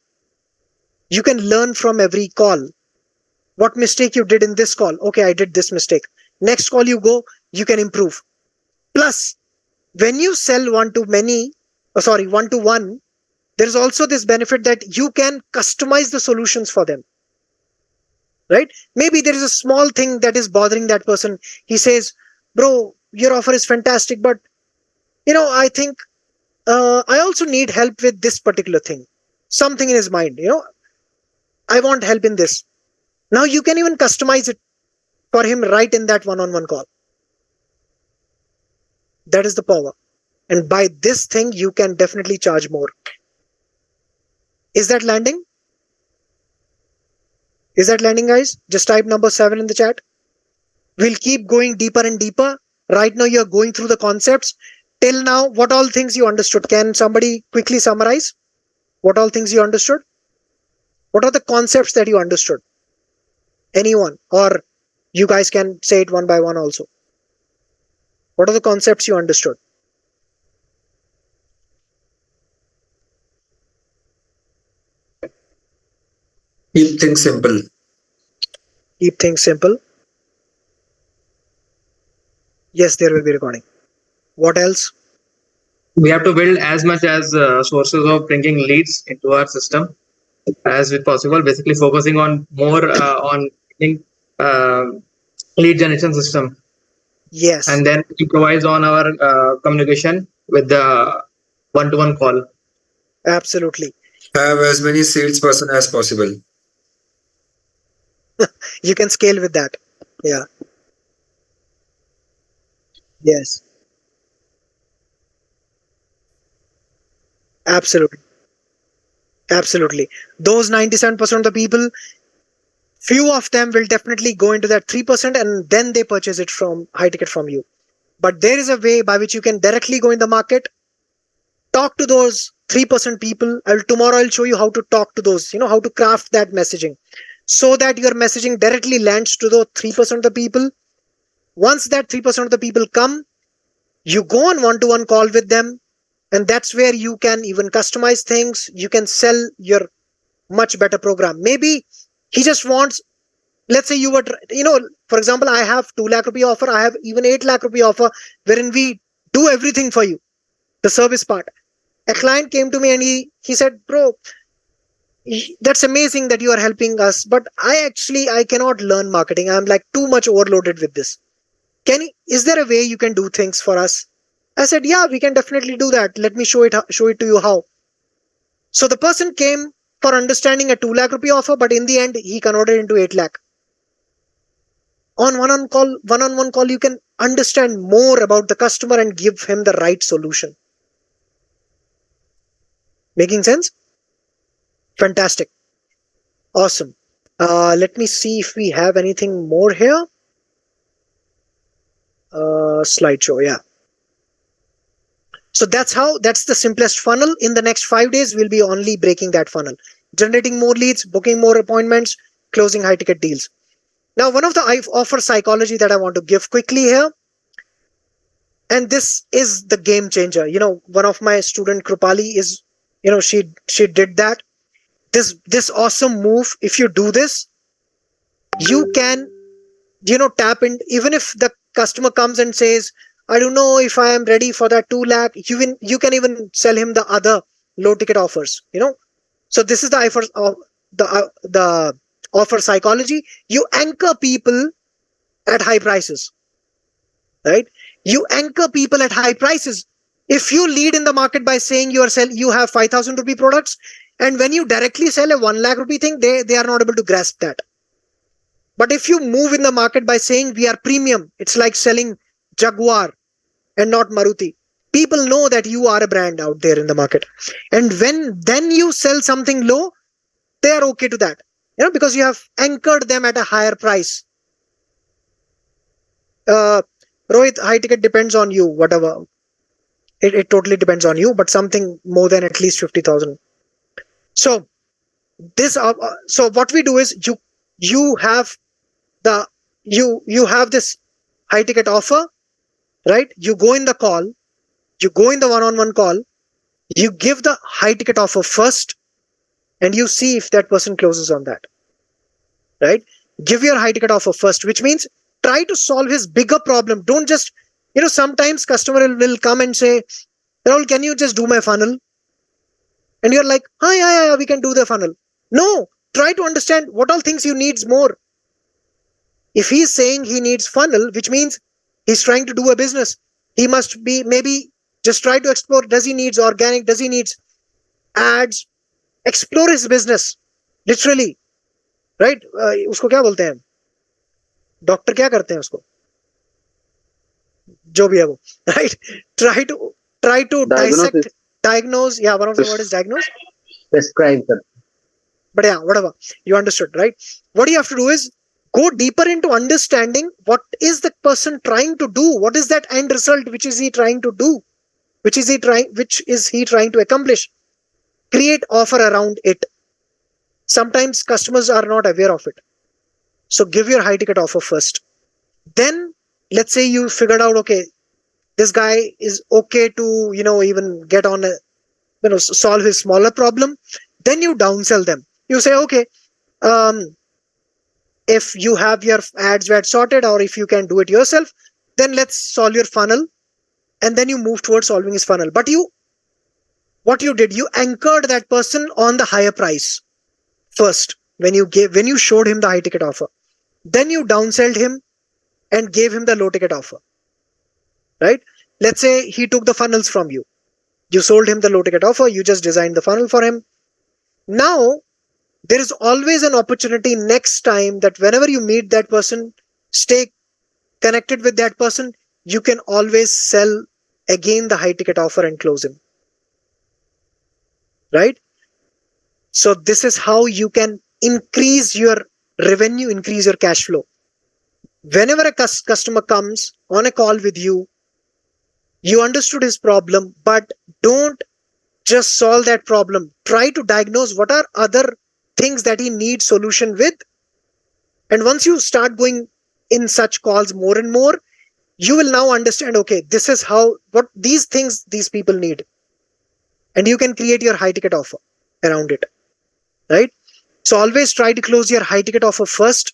You can learn from every call. What mistake you did in this call? Okay, I did this mistake. Next call you go, you can improve. Plus, when you sell one-to-one, there is also this benefit that you can customize the solutions for them. Right? Maybe there is a small thing that is bothering that person. He says, bro, your offer is fantastic, but you know, I think I also need help with this particular thing. Something in his mind, you know, I want help in this. Now you can even customize it for him right in that one-on-one call. That is the power. And by this thing, you can definitely charge more. Is that landing? Is that landing, guys? Just type number 7 in the chat. We'll keep going deeper and deeper. Right now, you're going through the concepts. Till now, what all things you understood? Can somebody quickly summarize what all things you understood? What are the concepts that you understood? Anyone? Or you guys can say it one by one also. What are the concepts you understood? Keep things simple. Keep things simple. Yes, there will be recording. What else? We have to build as much as sources of bringing leads into our system as is possible. Basically, focusing on more on uh, lead generation system, Yes, and then improvise on our communication with the one-to-one call. absolutely. Have as many salesperson as possible. You can scale with that. Yeah. Yes. Absolutely. Absolutely. Those 97% of the people, few of them will definitely go into that 3% and then they purchase it from high ticket from you. But there is a way by which you can directly go in the market, talk to those 3% people. Tomorrow I'll show you how to talk to those, you know, how to craft that messaging so that your messaging directly lands to those 3% of the people. Once that 3% of the people come, you go on one-to-one call with them, and that's where you can even customize things. You can sell your much better program. Maybe he just wants, let's say you were, you know, for example, I have 2 lakh rupee offer. I have even 8 lakh rupee offer wherein we do everything for you, the service part. A client came to me and he said, bro, that's amazing that you are helping us, but I cannot learn marketing. I'm like too much overloaded with this. Is there a way you can do things for us? I said, yeah, we can definitely do that. Let me show it to you how. So the person came for understanding a 2 lakh rupee offer, but in the end, he converted into 8 lakh. On one-on-one call, you can understand more about the customer and give him the right solution. Making sense? Fantastic. Awesome. Let me see if we have anything more here. Slideshow, yeah. So that's the simplest funnel. In the next 5 days, we'll be only breaking that funnel. Generating more leads, booking more appointments, closing high ticket deals. Now, one of the offer psychology that I want to give quickly here, and this is the game changer. You know, one of my student, Krupali, is she did that. This awesome move. If you do this, you can tap in. Even if the customer comes and says, I don't know if I am ready for that 2 lakh, you can even sell him the other low ticket offers. So this is the offer psychology. You anchor people at high prices, right? You anchor people at high prices. If you lead in the market by saying you have 5,000 rupee products, and when you directly sell a 1 lakh rupee thing, they are not able to grasp that. But if you move in the market by saying we are premium, it's like selling Jaguar and not Maruti. People know that you are a brand out there in the market. And when then you sell something low, they are okay to that. Because you have anchored them at a higher price. Rohit, high ticket depends on you, whatever. It totally depends on you, but something more than at least 50,000. So so what we do is you have this high ticket offer, right? You go in the call, you go in the one-on-one call, you give the high ticket offer first, and you see if that person closes on that, right? Give your high ticket offer first, which means try to solve his bigger problem. Don't just, sometimes customer will come and say, Rahul, can you just do my funnel? And you're like, yeah, we can do the funnel. No, try to understand what all things you needs more. If he's saying he needs funnel, which means he's trying to do a business, he must be maybe just try to explore. Does he needs organic? Does he needs ads? Explore his business, literally, right? उसको क्या बोलते हैं? Doctor क्या करते हैं उसको? जो भी है वो, right? Try to diagnose. Yeah, one of the word is diagnose. Prescribe them. But yeah, whatever. You understood, right? What you have to do is go deeper into understanding what is the person trying to do. What is that end result? Which is he trying to do? Which is he trying to accomplish? Create offer around it. Sometimes customers are not aware of it. So give your high ticket offer first. Then let's say you figured out, okay, this guy is okay to, even get on solve his smaller problem. Then you downsell them. You say, okay, if you have your ads sorted, or if you can do it yourself, then let's solve your funnel. And then you move towards solving his funnel. But what you did, you anchored that person on the higher price first when you showed him the high ticket offer. Then you downsold him and gave him the low ticket offer, right? Let's say he took the funnels from you. You sold him the low ticket offer. You just designed the funnel for him. Now, there is always an opportunity next time that whenever you meet that person, stay connected with that person. You can always sell again the high ticket offer and close him. Right? So this is how you can increase your revenue, increase your cash flow. Whenever a customer comes on a call with you, you understood his problem, but don't just solve that problem. Try to diagnose what are other things that he needs solution with. And once you start going in such calls more and more, you will now understand, okay, this is what these things these people need. And you can create your high ticket offer around it, right? So always try to close your high ticket offer first.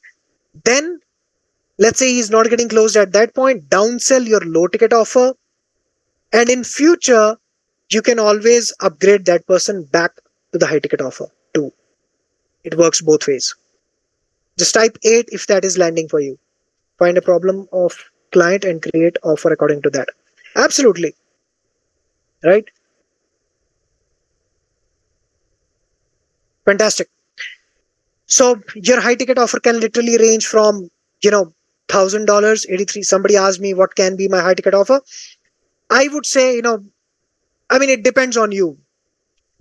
Then let's say he's not getting closed at that point, downsell your low ticket offer. And in future, you can always upgrade that person back to the high ticket offer too. It works both ways. Just type 8 if that is landing for you. Find a problem of client and create offer according to that. Absolutely. Right? Fantastic. So your high ticket offer can literally range from, $1,000, 83. Somebody asked me what can be my high ticket offer. I would say, it depends on you,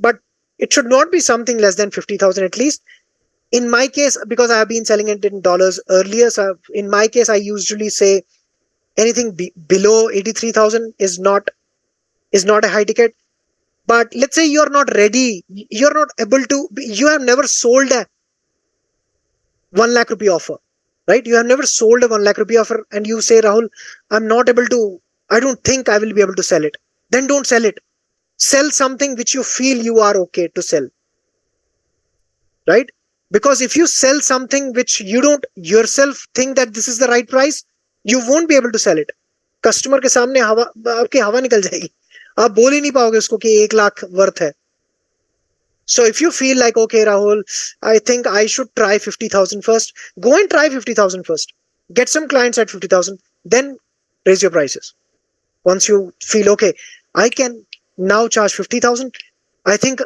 but it should not be something less than 50,000 at least. In my case, because I have been selling it in dollars earlier, so in my case, I usually say anything below 83,000 is not a high ticket. But let's say you're not ready, you're not able to, you have never sold a 1 lakh rupee offer, right? You have never sold a 1 lakh rupee offer and you say, Rahul, I don't think I will be able to sell it. Then don't sell it. sell something which you feel you are okay to sell, right? Because if you sell something which you don't yourself think that this is the right price, you won't be able to sell it. Customer के सामने हवा आपकी हवा निकल जाएगी, आप बोल ही नहीं पाओगे उसको कि 1 लाख वर्थ है. So if you feel like, okay, Rahul, I think I should try 50,000 first, go and try 50,000 first. Get some clients at 50,000, then raise your prices. Once you feel, okay, I can now charge 50,000, I think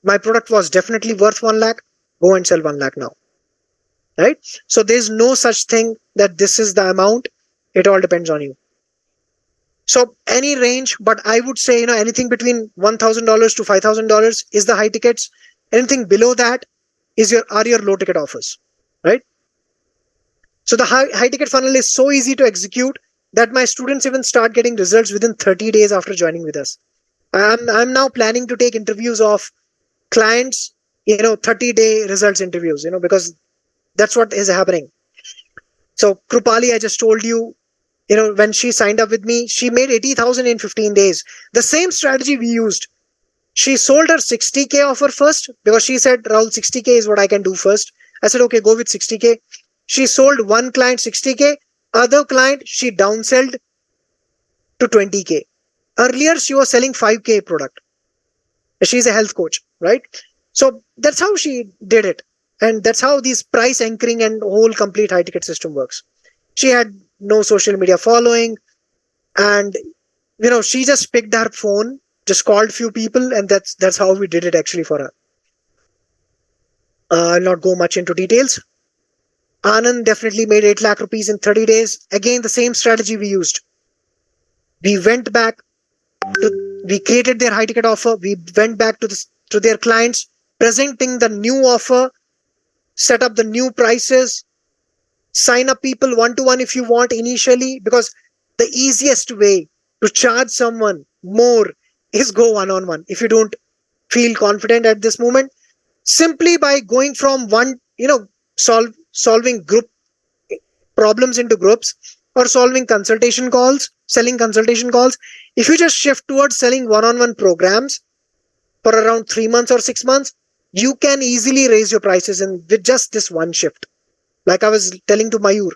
my product was definitely worth 1 lakh, go and sell 1 lakh now. Right? So there's no such thing that this is the amount. It all depends on you. So any range, but I would say, anything between $1,000 to $5,000 is the high tickets. Anything below that are your low ticket offers, right? So the high ticket funnel is so easy to execute that my students even start getting results within 30 days after joining with us. I'm now planning to take interviews of clients, 30-day results interviews, because that's what is happening. So Krupali, I just told you, when she signed up with me, she made 80,000 in 15 days. The same strategy we used. She sold her 60K offer first because she said, Rahul, 60K is what I can do first. I said, okay, go with 60K. She sold one client 60K. Other client, she downsold to 20K. Earlier, she was selling 5K product. She's a health coach, right? So that's how she did it. And that's how this price anchoring and whole complete high ticket system works. She had no social media following, and she just picked her phone, just called few people, and that's how we did it actually for her. I'll not go much into details. Anand definitely made 8 lakh rupees in 30 days. Again, the same strategy we used. We went back we created their high ticket offer. We went back to their clients, presenting the new offer, set up the new prices, sign up people one-to-one if you want initially, because the easiest way to charge someone more is go one-on-one. If you don't feel confident at this moment, simply by going from one, solving group problems into groups, or solving consultation calls, selling consultation calls. If you just shift towards selling one-on-one programs for around 3 months or 6 months, you can easily raise your prices with just this one shift. Like I was telling to Mayur,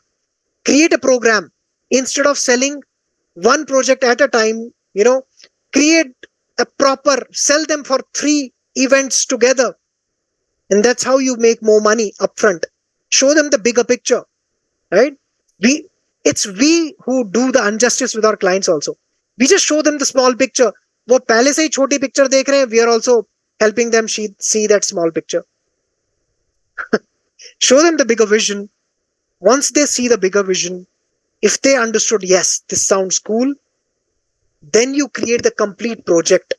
create a program instead of selling one project at a time. Create a sell them for 3 events together, and that's how you make more money upfront. Show them the bigger picture, right? It's we who do the injustice with our clients also. We just show them the small picture. वो पहले से ही छोटी picture देख रहे हैं, we are also helping them see that small picture. Show them the bigger vision. Once they see the bigger vision, if they understood, yes, this sounds cool, then you create the complete project.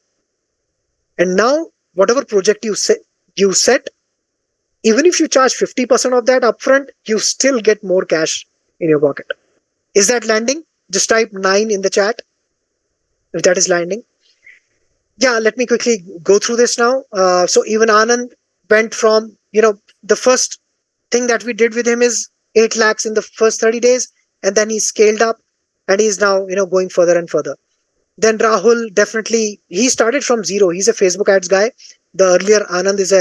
And now, whatever project you set, even if you charge 50% of that upfront, you still get more cash in your pocket. Is that landing? Just type 9 in the chat if that is landing. Yeah, let me quickly go through this now. So even Anand went from, the first thing that we did with him is 8 lakhs in the first 30 days, and then he scaled up and he's now, going further and further. Then Rahul, definitely, he started from zero. He's a Facebook ads guy. The earlier Anand is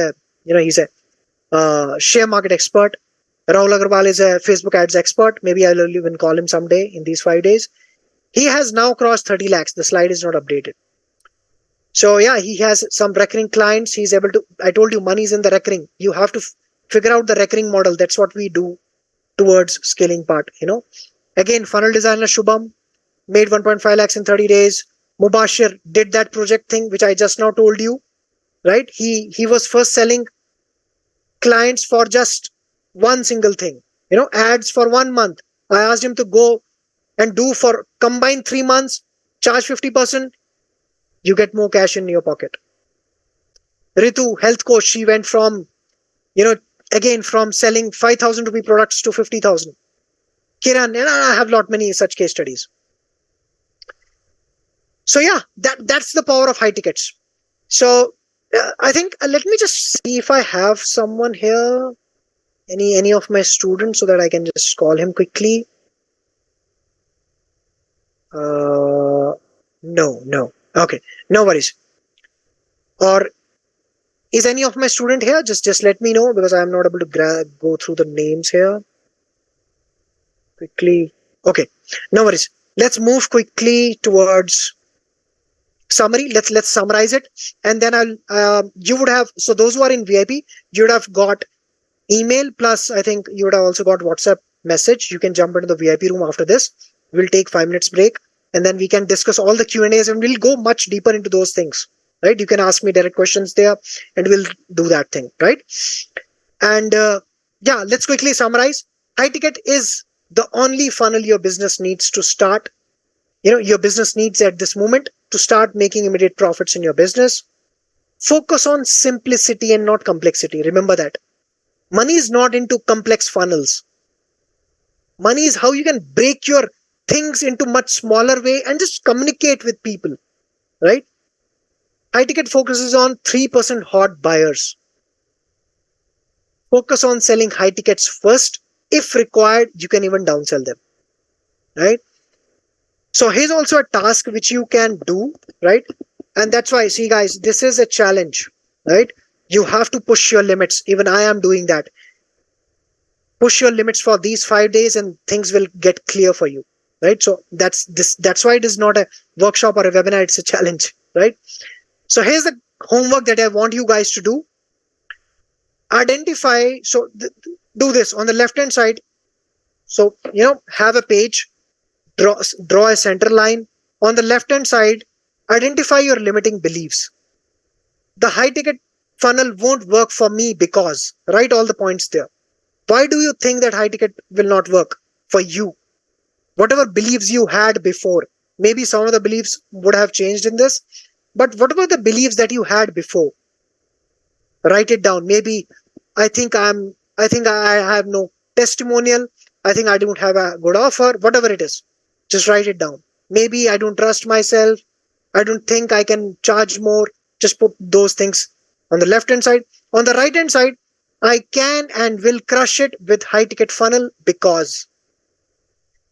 he's a share market expert. Rahul Agarwal is a Facebook ads expert. Maybe I'll even call him someday in these 5 days. He has now crossed 30 lakhs. The slide is not updated. So yeah, he has some recurring clients. He's able to, I told you, money is in the recurring. You have to figure out the recurring model. That's what we do towards scaling part, Again, funnel designer Shubham made 1.5 lakhs in 30 days. Mubashir did that project thing, which I just now told you, right? He was first selling clients for just one single thing, ads for 1 month. I asked him to go and do for combined 3 months, charge 50%, you get more cash in your pocket. Ritu, health coach, she went from, again, from selling 5,000 rupee products to 50,000. Kiran, and I have many such case studies. So yeah, that's the power of high tickets. So I think, let me just see if I have someone here, any of my students, so that I can just call him quickly. No. Okay, no worries. Or is any of my student here? Just let me know, because I'm not able to go through the names here quickly. Okay, no worries. Let's move quickly towards summary. Let's summarize it, and then you would have, so those who are in VIP, you would have got email, plus I think you would have also got WhatsApp message. You can jump into the VIP room after this. We'll take 5 minutes break, and then we can discuss all the Q&As, and we'll go much deeper into those things, right? You can ask me direct questions there, and we'll do that thing, right? And yeah, let's quickly summarize. High ticket is the only funnel your business needs to start. Your business needs at this moment to start making immediate profits in your business. Focus on simplicity and not complexity. Remember that. Money is not into complex funnels. Money is how you can break your things into much smaller way and just communicate with people, right? High ticket focuses on 3% hot buyers. Focus on selling high tickets first. If required, you can even downsell them, right? So here's also a task which you can do, right? And that's why, see guys, this is a challenge, right? You have to push your limits. Even I am doing that. Push your limits for these 5 days and things will get clear for you, right? So that's why it is not a workshop or a webinar, it's a challenge, right? So here's the homework that I want you guys to do. Identify, so do this on the left hand side. So, have a page, draw a center line. On the left hand side, identify your limiting beliefs. The high ticket funnel won't work for me because, write all the points there. Why do you think that high ticket will not work for you? Whatever beliefs you had before, maybe some of the beliefs would have changed in this, but what were the beliefs that you had before? Write it down. Maybe I think I have no testimonial. I think I don't have a good offer, whatever it is. Just write it down. Maybe I don't trust myself. I don't think I can charge more. Just put those things on the left hand side. On the right hand side, I can and will crush it with high ticket funnel because.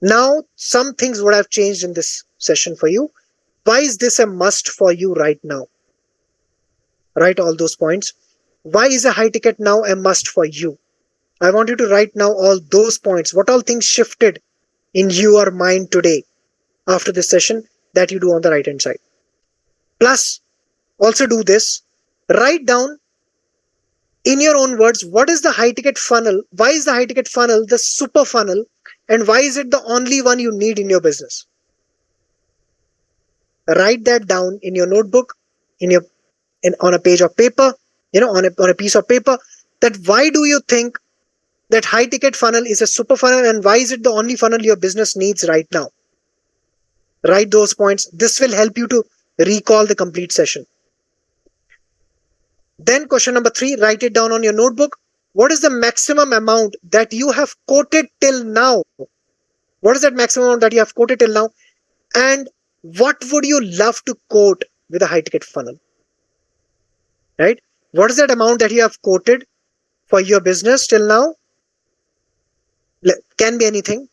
Now some things would have changed in this session for you. Why is this a must for you right now? Write all those points. Why is a high ticket now a must for you? I want you to write now all those points. What all things shifted in your mind today after this session that you do on the right hand side. Plus, also do this. Write down in your own words, what is the high ticket funnel? Why is the high ticket funnel the super funnel? And why is it the only one you need in your business? Write that down in your notebook, on a page of paper, on a piece of paper, that why do you think that high ticket funnel is a super funnel and why is it the only funnel your business needs right now? Write those points. This will help you to recall the complete session. Then question number 3, write it down on your notebook. What is the maximum amount that you have quoted till now? What is that maximum amount that you have quoted till now? And what would you love to quote with a high ticket funnel? Right? What is that amount that you have quoted for your business till now? Can be anything.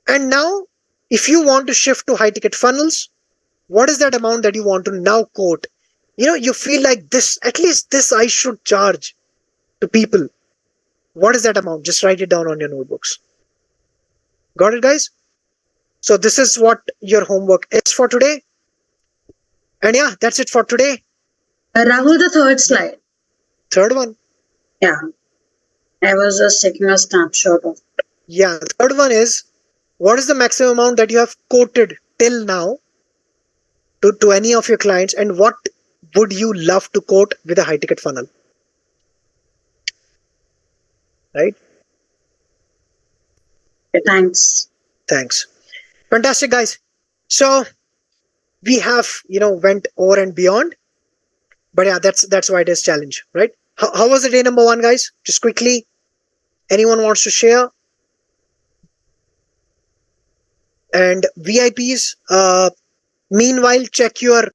And now, if you want to shift to high ticket funnels, what is that amount that you want to now quote? You feel like this, at least this I should charge to people. What is that amount? Just write it down on your notebooks. Got it, guys? So this is what your homework is for today. And yeah, that's it for today. Rahul, the third slide. Third one. Yeah. I was just taking a snapshot of it. Yeah, the third one is, what is the maximum amount that you have quoted till now to any of your clients, and what would you love to quote with a high ticket funnel? Right? Okay, thanks. Thanks. Fantastic, guys. So we have, went over and beyond. But yeah, that's why it is challenge, right? How was the day number 1, guys? Just quickly, anyone wants to share? And VIPs, meanwhile, check your